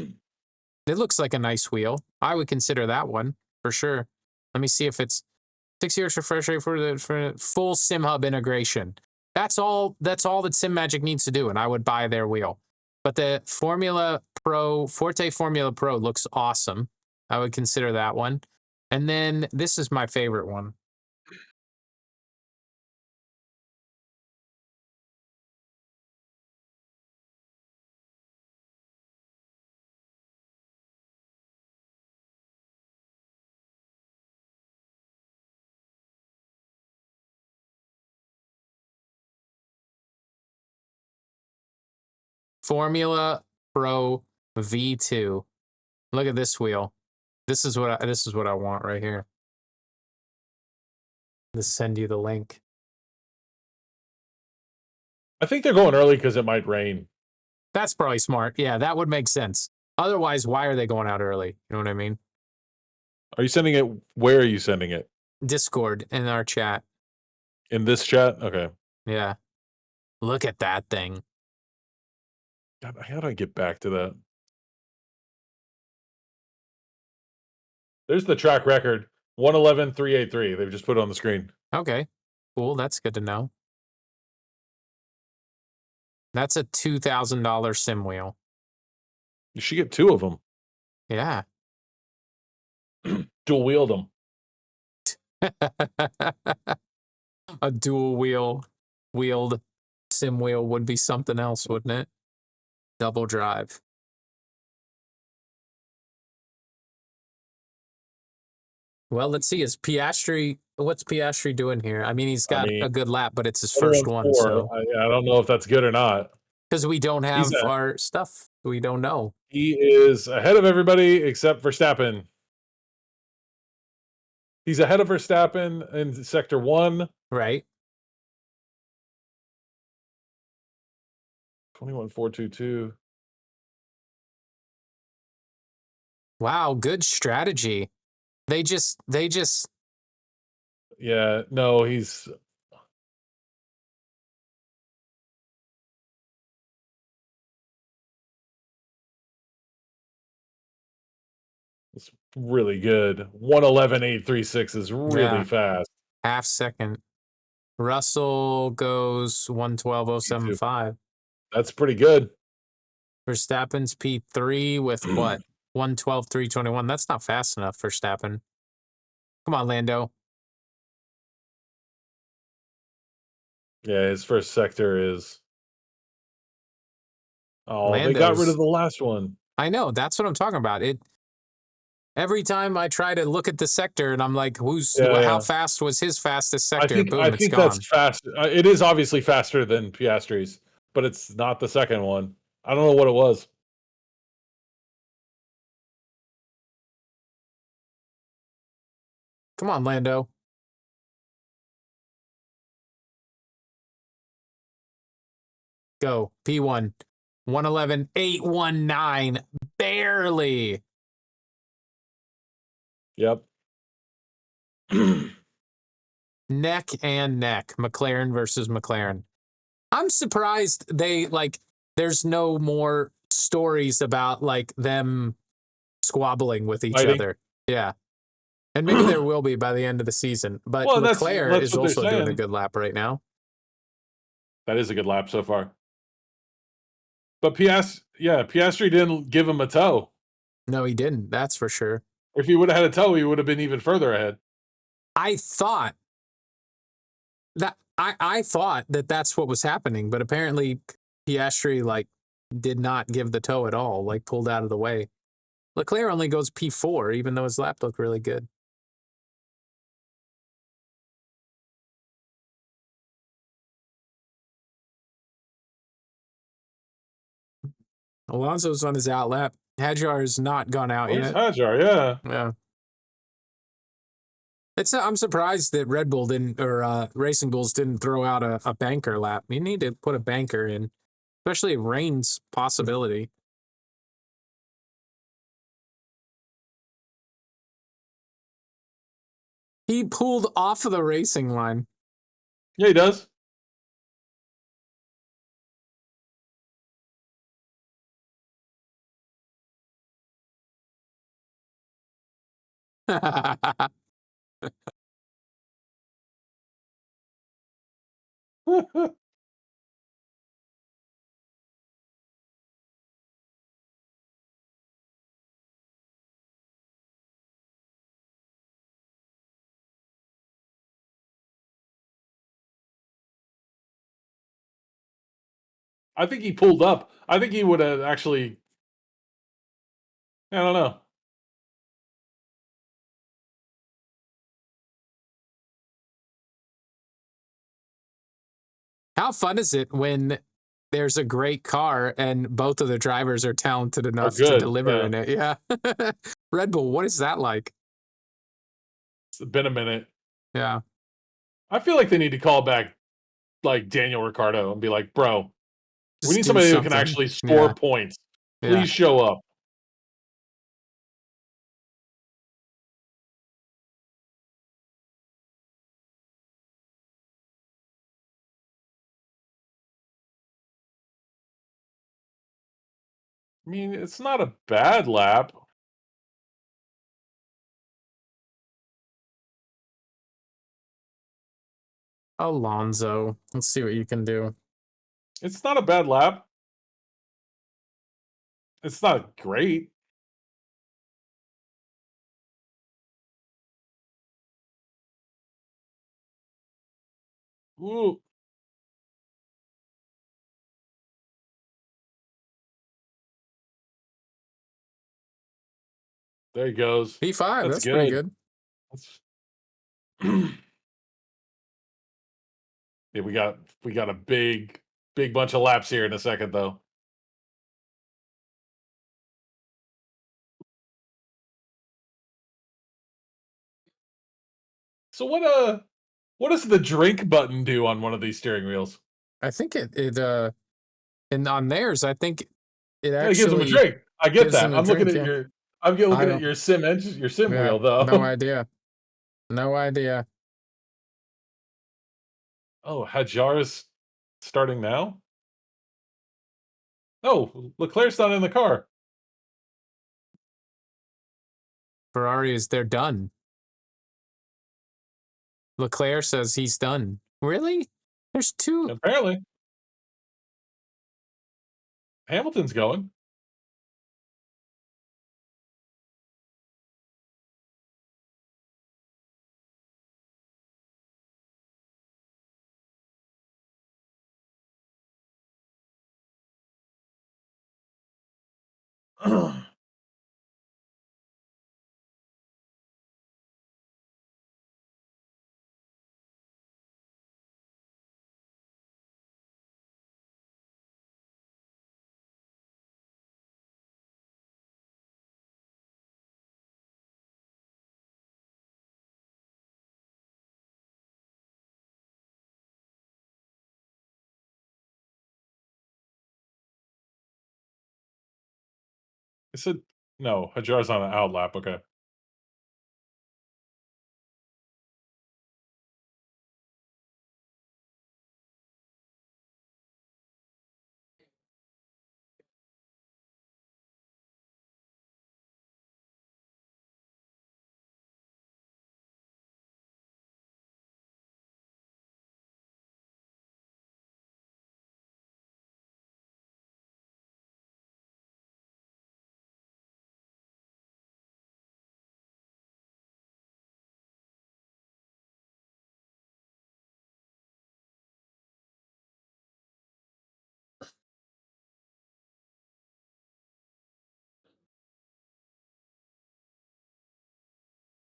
It looks like a nice wheel. I would consider that one for sure. Let me see if it's 6 years refresh rate for the full SimHub integration. That's all that Sim Magic needs to do, and I would buy their wheel. But the Forte Formula Pro looks awesome. I would consider that one. And then this is my favorite one. Formula Pro V2. Look at this wheel. This is what I want right here. Let's send you the link.
I think they're going early because it might rain.
That's probably smart. Yeah, that would make sense. Otherwise, why are they going out early? You know what I mean?
Are you sending it? Where are you sending it?
Discord in our chat.
In this chat? Okay.
Yeah. Look at that thing.
God, how do I get back to that? There's the track record. 111.383. They've just put it on the screen.
Okay. Cool. That's good to know. That's a $2,000 sim wheel.
You should get 2 of them.
Yeah.
Dual wield them.
A dual wheeled sim wheel would be something else, wouldn't it? Double drive. Well, let's see. What's Piastri doing here? I mean, he's got a good lap, but it's his first one. So
I don't know if that's good or not.
Because we don't have our stuff. We don't know.
He is ahead of everybody except Verstappen. He's ahead of Verstappen in sector 1.
Right.
21.422.
Wow, good strategy. They just
Yeah, no, he's it's really good. 111.836 is really fast.
Half second. Russell goes 112.075.
That's pretty good.
Verstappen's P3 with what? 112.321. That's not fast enough for Verstappen. Come on, Lando.
Yeah, his first sector is. Oh, they got rid of the last one.
I know. That's what I'm talking about. Every time I try to look at the sector and I'm like, how fast was his fastest sector?
I think that's fast. It is obviously faster than Piastri's, but it's not the second one. I don't know what it was.
Come on, Lando. Go. P1. 111.819. Barely.
Yep.
Neck and neck. McLaren versus McLaren. I'm surprised there's no more stories about them squabbling with each other. Yeah. And maybe there will be by the end of the season. But Leclerc is also doing a good lap right now.
That is a good lap so far. But Piastri didn't give him a toe.
No, he didn't. That's for sure.
If he would have had a toe, he would have been even further ahead.
I thought that that's what was happening, but apparently Piastri did not give the toe at all, pulled out of the way. Leclerc only goes P4, even though his lap looked really good. Alonso's on his out lap. Hadjar has not gone out yet.
Hadjar, yeah.
Yeah. I'm surprised that Red Bull didn't, or Racing Bulls didn't throw out a banker lap. You need to put a banker in, especially rain's possibility. He pulled off of the racing line.
Yeah, he does. I think he pulled up. I think he would have actually. I don't know.
How fun is it when there's a great car and both of the drivers are talented
Are
enough to
good.
deliver
Yeah.
in it? Yeah. Red Bull, what is that like?
It's been a minute.
Yeah.
I feel like they need to call back like Daniel Ricciardo and be like, bro, we
Just
need
do
somebody who can
something.
actually score
Yeah.
points.
Yeah.
Please show up. I mean, it's not a bad lap.
Alonso. Let's see what you can do.
It's not a bad lap. It's not great. Ooh. There he goes.
P5,
That's
that's pretty
good.
good.
That's yeah, we got a big bunch of laps here in a second though. So what does the drink button do on one of these steering wheels?
I think and on theirs, I think it
Yeah, it gives them a
actually
drink. I get
gives
that.
them a drink. Yeah. I
Looking at
don't,
your sim engine, your sim
yeah,
wheel
no
though.
idea. No idea.
Oh, Hajar's starting now? Oh, Leclerc's not in the car.
Ferrari is, they're done. Leclerc says he's done. Really? There's two.
Apparently. Hamilton's going. I said no, Hajar's on an out lap, okay.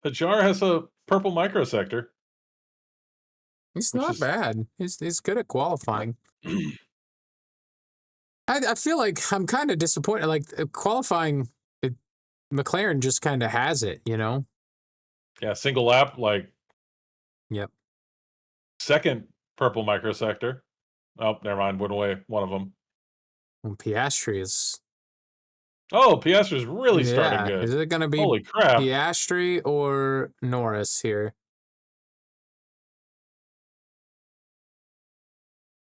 Hajar has a purple microsector,
He's
which
not
is
bad. He's good at qualifying. I feel like I'm kind of disappointed. Like qualifying, McLaren just kind of has it, you know?
yeah, single lap, like
Yep.
second purple microsector. Oh, never mind, went away one of them.
And Piastri is.
Oh, Piastri's really starting
Yeah.
good.
Is it going to be
Holy crap.
Piastri or Norris here?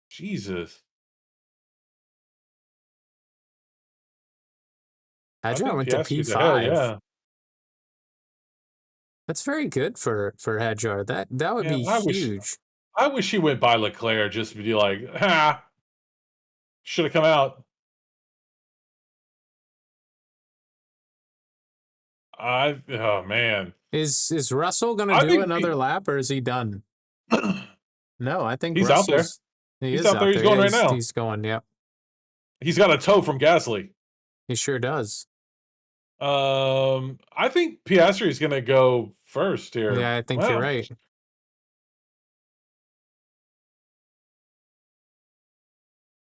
Jesus. I
Hadjar
think
went to
Piastri's ahead,
P5.
yeah.
That's very good for Hadjar. That would
Man,
be huge.
I wish he went by Leclerc just to be like, ha, should have come out. Oh man.
Is Russell going to
I
do
think
another lap or is he done? No, I think
he's out there.
Russell's. He
He's
is
out there.
out
He's
there.
going
Yeah,
right now.
he's going. Yep.
He's got a toe from Gasly.
He sure does.
I think Piastri is going to go first here.
Yeah, I think you're
Well,
right.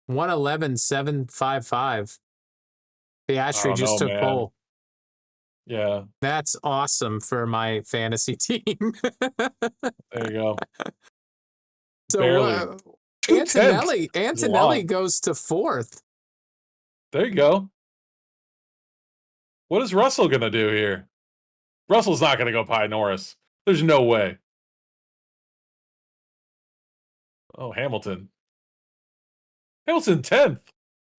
$111,755.
I
Piastri
don't
just
know,
took
man.
pole.
Yeah,
That's awesome for my fantasy team.
there you go.
So
Barely. 2/10 is a
Antonelli
lot.
goes to 4th.
There you go. What is Russell going to do here? Russell's not going to go pie Norris. There's no way. Oh, Hamilton. Hamilton 10th.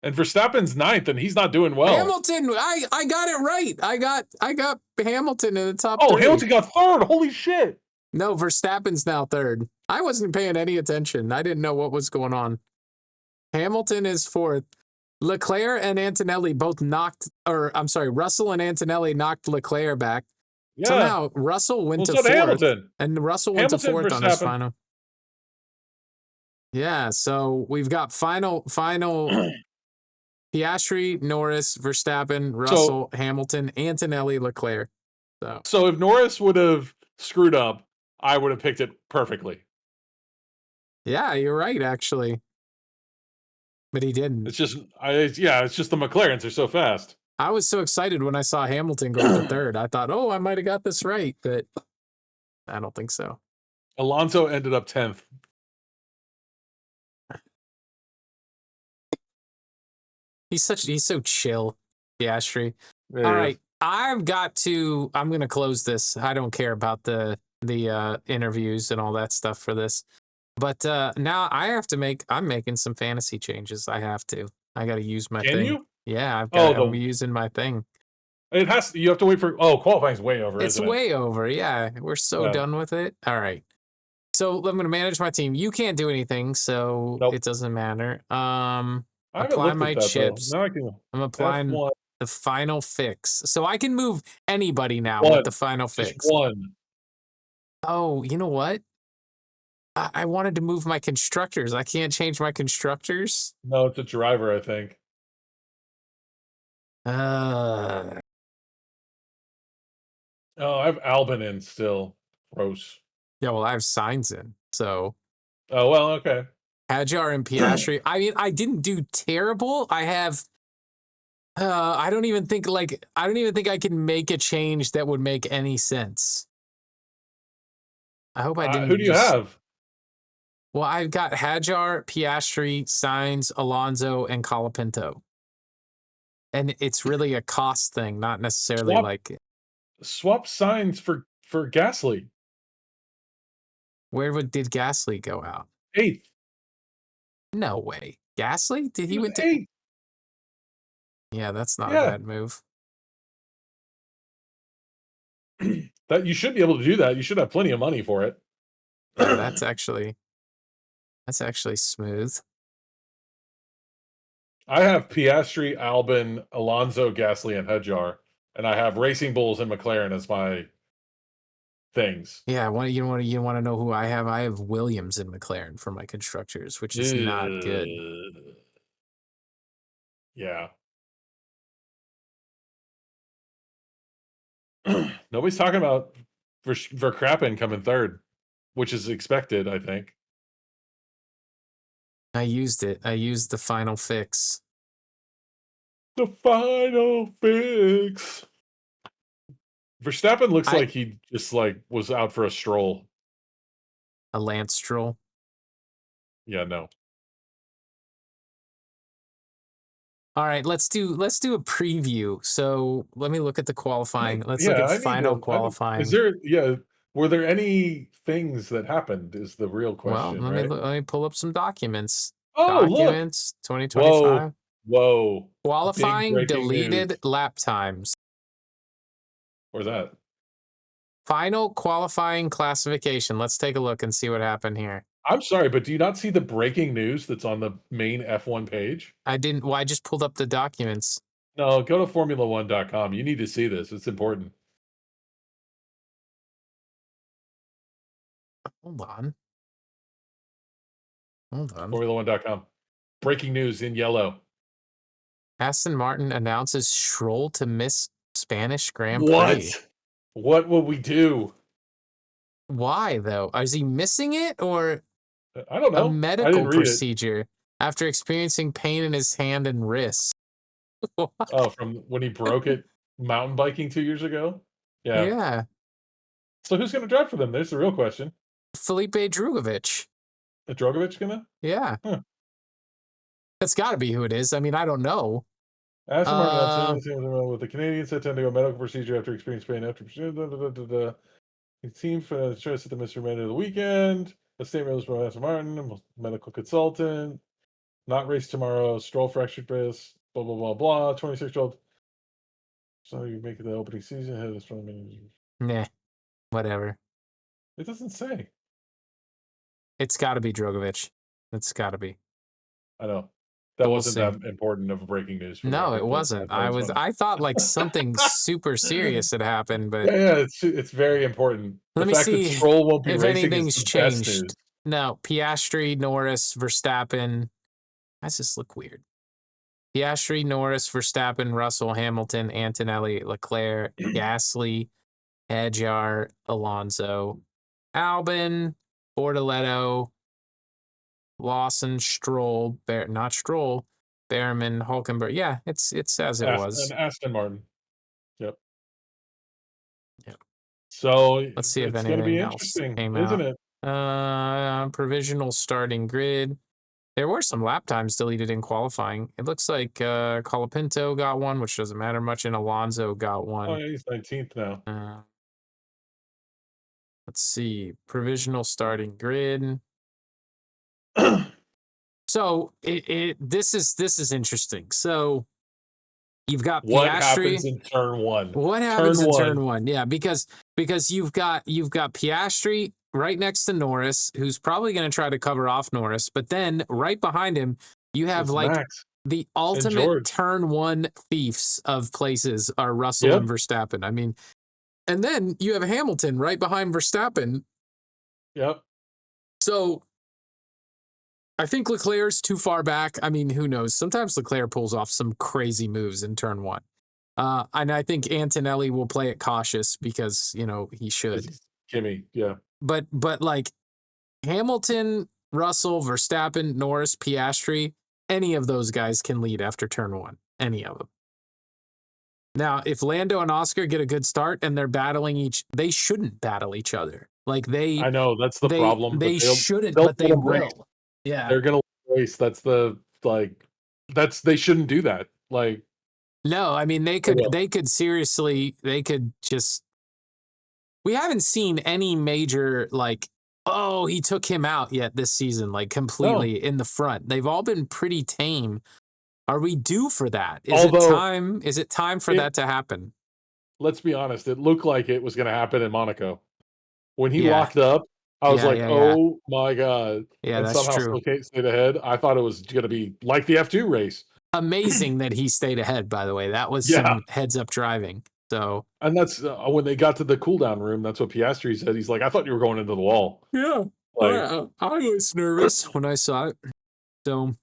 And Verstappen's 9th, and he's not doing well.
Hamilton, I got it right. I got Hamilton in the top
Oh,
3.
Hamilton got 3rd. Holy shit.
No, Verstappen's now 3rd. I wasn't paying any attention. I didn't know what was going on. Hamilton is 4th. Leclerc and Antonelli both Russell and Antonelli knocked Leclerc back.
Yeah.
Somehow Russell went to
so did
4th.
Hamilton.
And Russell went
Hamilton,
to 4th on his
Verstappen.
final. Yeah, so we've got final Piastri, Norris, Verstappen, Russell, Hamilton, Antonelli, Leclerc.
So if Norris would have screwed up, I would have picked it perfectly.
Yeah, you're right, actually. But he didn't.
It's just the McLarens are so fast.
I was so excited when I saw Hamilton go to 3rd. I thought, I might have got this right, but I don't think so.
Alonso ended up 10th.
He's so chill, Piastri.
There
All
he
right,
is.
I'm going to close this. I don't care about the interviews and all that stuff for this. But now I'm making some fantasy changes. I have to. I got to use my
Can
thing.
you?
Yeah, I'm using my thing.
You have to wait for qualifying's way over.
It's way over. Yeah, we're so done with it. All right. So I'm going to manage my team. You can't do anything, so It doesn't matter. Apply my chips.
Now
I'm applying
F1.
the final fix. So I can move anybody now
One.
with the final fix.
Just one.
Oh, you know what? I wanted to move my constructors. I can't change my constructors.
No, it's a driver, I think.
Uh,
Oh, I have Albin in still. Gross.
Yeah, well, I have signs in. So.
Oh, well, okay.
Hadjar and Piastri. I mean, I didn't do terrible. I have. I don't even think I can make a change that would make any sense. I hope I didn't.
Who do you have?
Well, I've got Hadjar, Piastri, Sainz, Alonso, and Colapinto. And it's really a cost thing, not necessarily
swap signs for Gasly.
Where did Gasly go out?
8th.
No way. Gasly? Did he went to
8th?
Yeah, that's not a bad move.
That you should be able to do that. You should have plenty of money for it.
Yeah, that's actually smooth.
I have Piastri, Albin, Alonso, Gasly, and Hadjar, and I have Racing Bulls and McLaren as my things.
Yeah, you want to know who I have? I have Williams and McLaren for my constructors, which is not good.
Yeah. Nobody's talking about Verstappen coming 3rd, which is expected, I think.
I used it. I used the final fix.
The final fix. Verstappen looks like he just was out for a stroll.
A Lance stroll.
Yeah, no.
All right, let's do a preview. So let me look at the qualifying. Let's look at final qualifying.
Were there any things that happened? Is the real question.
Well, let me pull up some documents.
Oh,
documents, 2025.
Whoa.
Qualifying deleted lap times.
Where's that?
Final qualifying classification. Let's take a look and see what happened here.
I'm sorry, but do you not see the breaking news that's on the main F1 page?
I didn't. Well, I just pulled up the documents.
No, go to Formula1.com. You need to see this. It's important.
Hold on.
Formula1.com. Breaking news in yellow.
Aston Martin announces Stroll to miss Spanish Grand Prix.
What will we do?
Why, though? Is he missing it or
I don't know.
a
I
medical
didn't read it.
procedure after experiencing pain in his hand and wrist?
Oh, from when he broke it mountain biking 2 years ago? Yeah.
Yeah.
So who's gonna drive for them? There's the real question.
Felipe Drugovich.
Is Drogovic gonna?
Yeah.
Huh.
That's got to be who it is. I mean, I don't know.
Aston Martin with the Canadians set to undergo medical procedure after experiencing pain after the team for stress at the Mr. Man of the weekend. A statement was from Aston Martin, medical consultant. Not race tomorrow. Stroll fractured wrist. Blah blah blah blah. 26-year-old. So you make it the opening season ahead of the strong manager.
Nah, whatever.
It doesn't say.
It's got to be Drogovic. It's got to be.
I know. That wasn't that important of breaking news. For
No,
me,
it wasn't. I thought like something super serious had happened, but
yeah, it's very important.
Let
the
me
fact
see
that Stroll won't be
if
racing
anything's
is the best
changed.
news.
No, Piastri, Norris, Verstappen. Why does this look weird? Piastri, Norris, Verstappen, Russell, Hamilton, Antonelli, Leclerc, Gasly, Hadjar, Alonso, Albon, Bortoletto, Lawson, Stroll, not Stroll, Behrman, Hulkenberg. Yeah, it's as it was.
And Aston Martin. Yep.
Yep.
So
Let's see if
it's going to be
anything else
interesting,
came
isn't
out.
it?
Provisional starting grid. There were some lap times deleted in qualifying. It looks like Colapinto got one, which doesn't matter much, and Alonso got one.
Oh, yeah, he's 19th now.
Let's see. Provisional starting grid. So this is interesting. So you've got Piastri.
What happens in turn one?
What happens in turn one? Yeah, because you've got Piastri right next to Norris, who's probably going to try to cover off Norris, but then right behind him you have
Max
the ultimate turn one thieves of places are Russell and Verstappen. I mean, and then you have Hamilton right behind Verstappen.
Yep.
So I think Leclerc's too far back. I mean, who knows? Sometimes Leclerc pulls off some crazy moves in turn one. And I think Antonelli will play it cautious because, he should.
Kimmy, yeah.
But like Hamilton, Russell, Verstappen, Norris, Piastri, any of those guys can lead after turn one. Any of them. Now, if Lando and Oscar get a good start and they're battling they shouldn't battle each other. Like I
know that's the problem.
They shouldn't, but they will.
Race.
Yeah,
they're gonna race. That's they shouldn't do that. Like,
no, I mean they could seriously, just. We haven't seen any major he took him out yet this season, completely in the front. They've all been pretty tame. Are we due for that? Is it time for that to happen?
Let's be honest. It looked like it was going to happen in Monaco. When he locked up, I was oh my God.
Yeah,
and
that's true.
Somehow stayed ahead. I thought it was going to be like the F2 race.
Amazing that he stayed ahead, by the way. That was some heads-up driving. So,
and that's when they got to the cool-down room, that's what Piastri said. He's like, I thought you were going into the wall.
Yeah. I was nervous when I saw it. So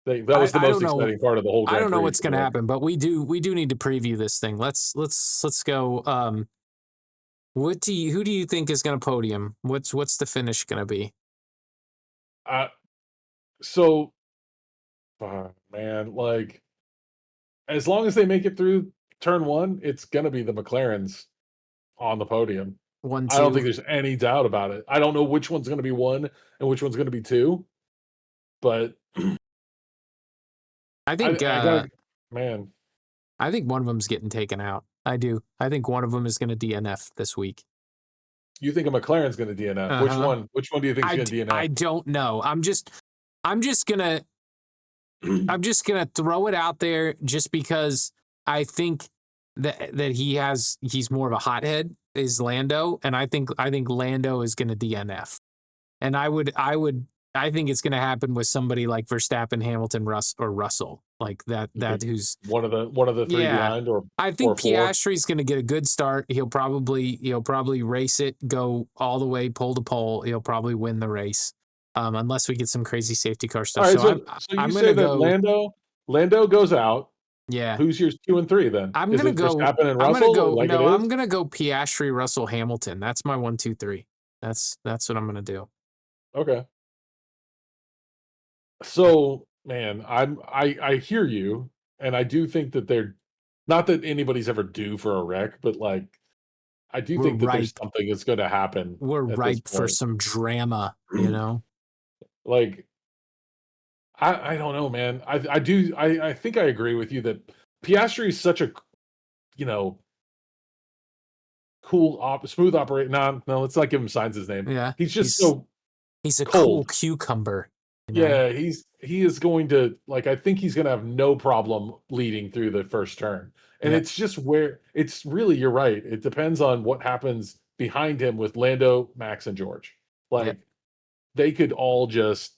that was the most exciting part of the whole Grand
I don't know
Prix,
what's going to happen, but we do need to preview this thing. Let's go. Who do you think is going to podium? What's the finish going to be?
Man, as long as they make it through turn one, it's going to be the McLarens on the podium.
1, 2.
I don't think there's any doubt about it. I don't know which one's going to be 1 and which one's going to be 2, but
I think,
man,
I think one of them's getting taken out. I do. I think one of them is going to DNF this week.
You think a McLaren's going to DNF? Uh-huh. Which one? Which one do you think is going to DNF?
I don't know. I'm just gonna throw it out there just because I think that he's more of a hothead is Lando, and I think Lando is going to DNF, and I think it's going to happen with somebody like Verstappen, Hamilton, Russell, like that who's
one of the three behind, or
I think Piastri's going to get a good start. He'll probably race it, go all the way pole to pole. He'll probably win the race, unless we get some crazy safety car stuff.
All right, so I'm going to go Lando, Lando goes out.
Yeah.
Who's your 2 and 3 then?
I'm
Is
gonna
it
go.
Verstappen and
I'm gonna
Russell
go.
like it
No, I'm
is?
gonna go Piastri, Russell, Hamilton. That's my 1, 2, 3. That's what I'm gonna do.
Okay. So, man, I hear you, and I do think that they're not that anybody's ever due for a wreck, but, like, I do
We're
think that there's
ripe.
something that's gonna happen
We're
at this
ripe for
point.
some drama. You know.
Like, I don't know, man. I think I agree with you that Piastri is such a, you know, smooth operator. No, let's not give him Sainz's name.
Yeah.
He's just so
He's a cool
cold.
cucumber. You know.
Yeah, he is going to like I think he's going to have no problem leading through the first turn. And
Yeah.
it's just where it's really you're right. It depends on what happens behind him with Lando, Max and George.
Yeah.
Like they could all just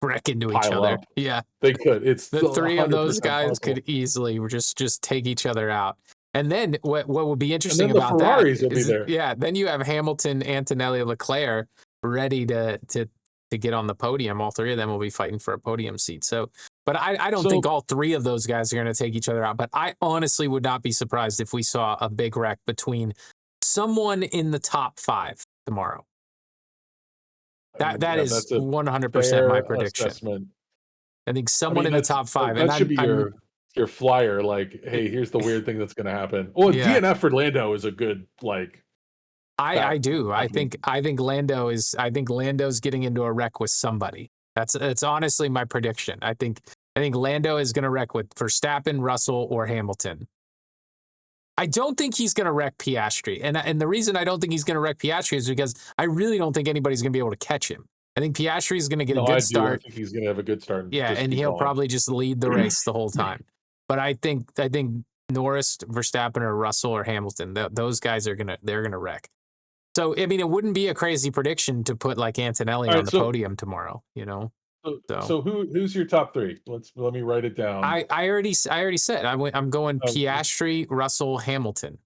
Wreck into each
pile
other.
up.
Yeah.
They could. It's
The
still
three of those
100%
guys
possible.
could easily just take each other out. And then what would be
And
interesting
then the
about that
Ferraris will be
is,
there.
yeah, then you have Hamilton, Antonelli, Leclerc ready to get on the podium. All three of them will be fighting for a podium seat. So, but I don't think all three of those guys are going to take each other out. But I honestly would not be surprised if we saw a big wreck between someone in the top 5 tomorrow. That is 100% my prediction.
Assessment.
I think someone in the top 5.
That should be your flyer. Like, hey, here's the weird thing that's going to happen. Well,
yeah.
DNF for Lando is a good like.
I do. I think Lando's getting into a wreck with somebody. That's honestly my prediction. I think Lando is going to wreck with Verstappen, Russell, or Hamilton. I don't think he's going to wreck Piastri, and the reason I don't think he's going to wreck Piastri is because I really don't think anybody's going to be able to catch him. I think Piastri is going to get a good start.
I think he's going to have a good start.
Yeah, and he'll probably just lead the race the whole time. But I think Norris, Verstappen, or Russell or Hamilton, those guys they're gonna wreck. So I mean, it wouldn't be a crazy prediction to put like Antonelli on the podium tomorrow. You know.
So who's your top 3? Let me write it down.
I already said I'm going Piastri, Russell, Hamilton,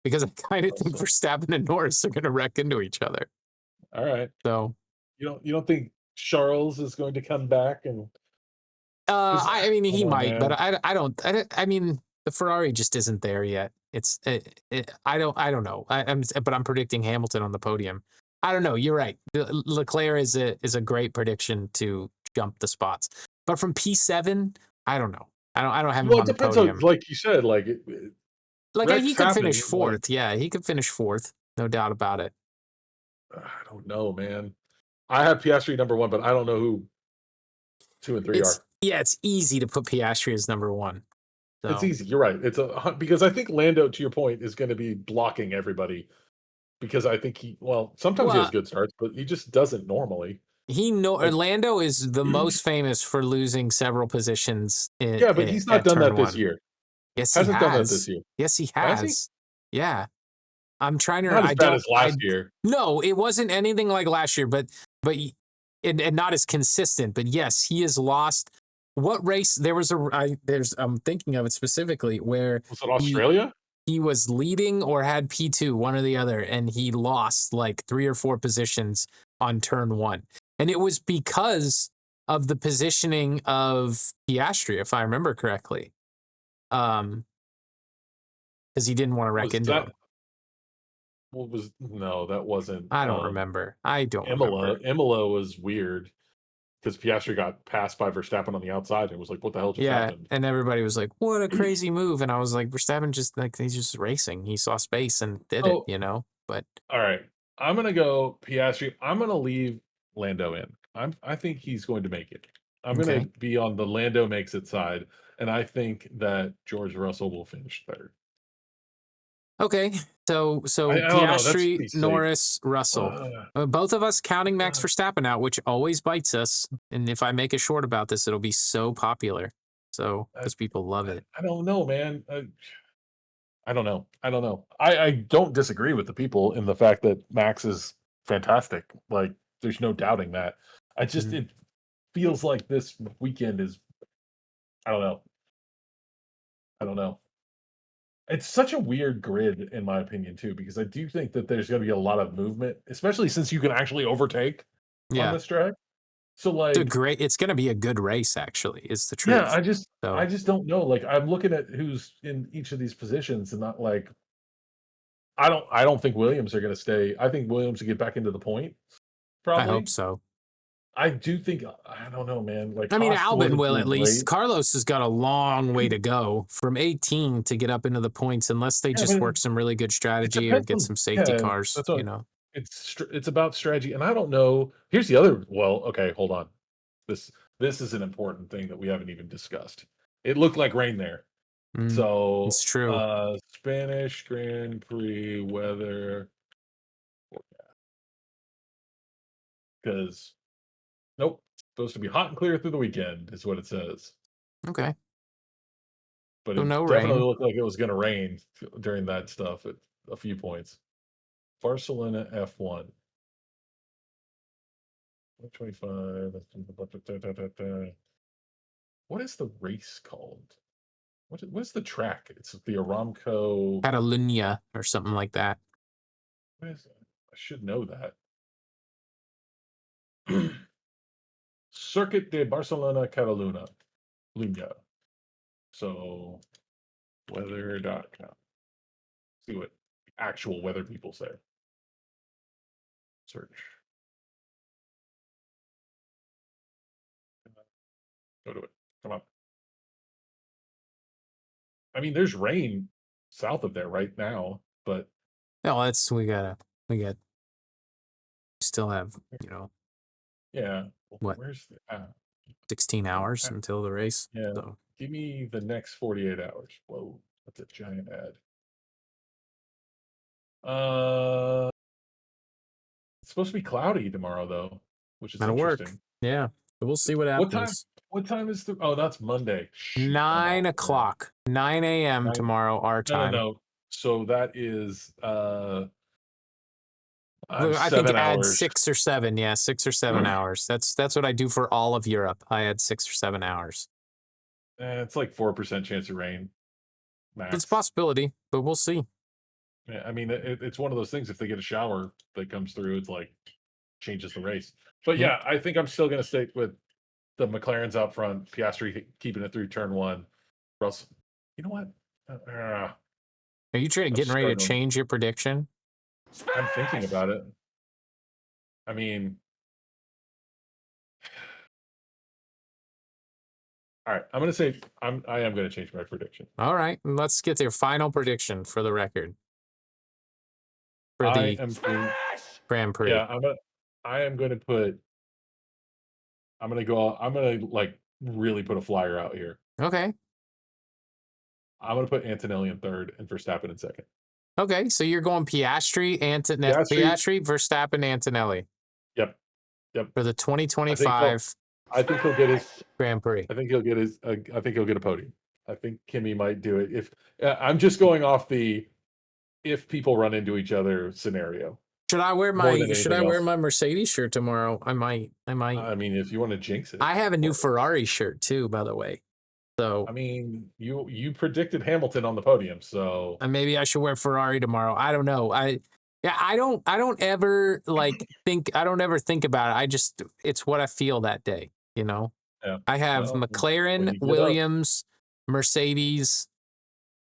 because I kind of think Verstappen and Norris are going to wreck into each other.
All right.
So
you don't think Charles is going to come back and?
I mean, he might, but I don't. I mean, the Ferrari just isn't there yet. I don't know. But I'm predicting Hamilton on the podium. I don't know. You're right. Leclerc is a great prediction to jump the spots. But from P7, I don't know. I don't have him on the podium.
Like you said, like
he could finish 4th. Yeah, he could finish 4th. No doubt about it.
I don't know, man. I have Piastri number 1, but I don't know who 2 and 3 are.
Yeah, it's easy to put Piastri as number 1. So.
It's easy. You're right. It's because I think Lando, to your point, is going to be blocking everybody. Because I think sometimes he has good starts, but he just doesn't normally.
Lando is the most famous for losing several positions.
But he's not done that this year.
Yes,
he hasn't done that this year.
Yes, he has. Yeah, I'm trying to.
Not as bad as last year.
No, it wasn't anything like last year, but and not as consistent. But yes, he has lost. What race? There was I'm thinking of it specifically where
was it Australia?
He was leading or had P2, one or the other, and he lost like 3 or 4 positions on turn 1. And it was because of the positioning of Piastri, if I remember correctly. Because he didn't want to wreck into him.
That wasn't.
I don't remember. Remember.
Imola was weird. Because Piastri got passed by Verstappen on the outside and it was like, what the hell just happened?
And everybody was like, what a crazy move. And I was like, Verstappen he's just racing. He saw space and did it, you know? But
all right. I'm gonna go Piastri. I'm gonna leave Lando in. I think he's going to make it. I'm gonna be on the Lando makes it side, and I think that George Russell will finish 3rd.
Okay, so Piastri, Norris, Russell. Both of us counting Max Verstappen out, which always bites us. And if I make a short about this, it'll be so popular. So because people love it.
I don't know, man. I don't know. I don't disagree with the people in the fact that Max is fantastic. Like, there's no doubting that. It feels like this weekend is. I don't know. It's such a weird grid, in my opinion, too, because I do think that there's going to be a lot of movement, especially since you can actually overtake on this track. So like,
It's going to be a good race, actually, is the
yeah,
truth.
I
So
just don't know. Like, I'm looking at who's in each of these positions, and not like I don't think Williams are going to stay. I think Williams will get back into the point
I hope
probably.
so.
I do think I don't know, man. Like
I mean,
Haas
Albon
wasn't
will
doing
at least.
great.
Carlos has got a long way to go from 18 to get up into the points, unless they
Yeah,
just
but
work some really good
it
strategy or
depends
get
on
some safety
yeah.
cars,
That's what
you know.
it's about strategy, and I don't know. Here's the other. Well, okay, hold on. This this is an important thing that we haven't even discussed. It looked like rain there.
Mm,
So,
it's true.
Spanish Grand Prix weather, because nope, it's supposed to be hot and clear through the weekend, is what it says.
Okay.
But
So
it
no
definitely
rain.
looked like it was going to rain during that stuff at a few points. Barcelona F1 125. What is the race called? What's the track? It's the Aramco.
Catalunya or something like that.
What is it? I should know that. Circuit de Barcelona-Catalunya. So, weather.com. See what actual weather people say. Search. Go to it. Come on. I mean, there's rain south of there right now, but
No, we still have,
yeah.
what,
Where's the
16 hours until the race.
yeah.
So
Give me the next 48 hours. Whoa, that's a giant ad. It's supposed to be cloudy tomorrow though, which is
that'll work.
interesting.
Yeah. But we'll see what
What time?
happens.
What time is the? Oh, that's Monday. Shoot, I'm
9
off. Man.
o'clock, 9 a.m. tomorrow, our
No, no,
time.
no. So that is I'm
I think
7
add
hours.
6 or 7. Yeah, 6 or 7 hours. That's what I do for all of Europe. I add 6 or 7 hours.
It's like 4% chance of rain max.
It's a possibility, but we'll see.
Yeah, I mean, it's one of those things. If they get a shower that comes through, it's like changes the race. But
Yep.
yeah, I think I'm still going to stick with the McLarens out front, Piastri keeping it through turn one. Russell, you know what?
Are you getting ready to
struggling.
change your prediction?
I'm thinking about it. I mean, all right. I'm going to say I am going to change my prediction.
All right, let's get your final prediction for the record. For
I
the
am
Grand Prix.
Yeah, I am going to put. I'm going to go. I'm going to like really put a flyer out here.
Okay.
I'm going to put Antonelli in third and Verstappen in second.
Okay, so you're going Piastri, Verstappen, Antonelli.
Yep.
For the 2025
I think he'll get his
Grand Prix.
I think he'll get his. I think he'll get a podium. I think Kimmy might do it. If I'm just going off the if people run into each other scenario.
Should I wear my Mercedes shirt tomorrow? I might.
I mean, if you want to jinx it.
I have a new Ferrari shirt too, by the way. So
I mean, you predicted Hamilton on the podium, so
maybe I should wear Ferrari tomorrow. I don't know. I don't ever think about it. It's what I feel that day, you know.
yeah.
I have
Well, when
McLaren,
you get
Williams, Mercedes,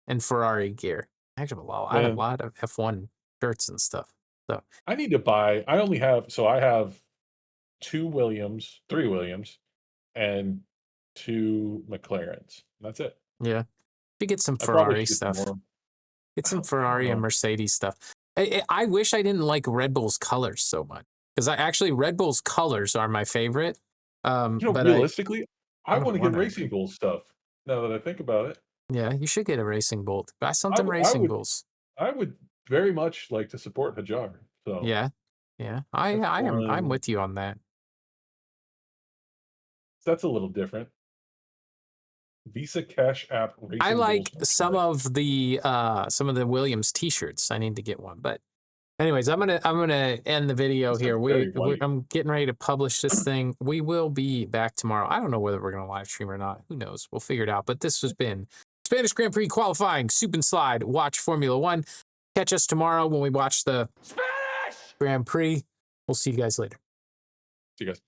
and Ferrari gear. I have a lot of F1 shirts and stuff. So
I need to buy. I have 3 Williams, and 2 McLarens. That's it.
yeah, you get some
I probably
Ferrari
should get
stuff.
more.
Get some
I don't
Ferrari and
know.
Mercedes stuff. I wish I didn't like Red Bull's colors so much, because Red Bull's colors are my favorite. But
Realistically, I
don't
want to get
wanna-
Racing Bull stuff. Now that I think about it,
Yeah, you should get a Racing Bull. Buy
I
something
w- I
Racing
would
Bulls.
I would very much like to support Hajar. So
Yeah, yeah. I'm with you on that.
that's a little different. Visa Cash App Racing
I like
Bulls
some
website.
of the Williams T-shirts. I need to get one, but anyways, I'm gonna end the video
Those are
here.
very white.
I'm getting ready to publish this thing. We will be back tomorrow. I don't know whether we're gonna live stream or not. Who knows? We'll figure it out. But this has been Spanish Grand Prix qualifying, Soup and Slide. Watch Formula One. Catch us tomorrow when we watch the Spanish Grand Prix. We'll see you guys later.
See you guys.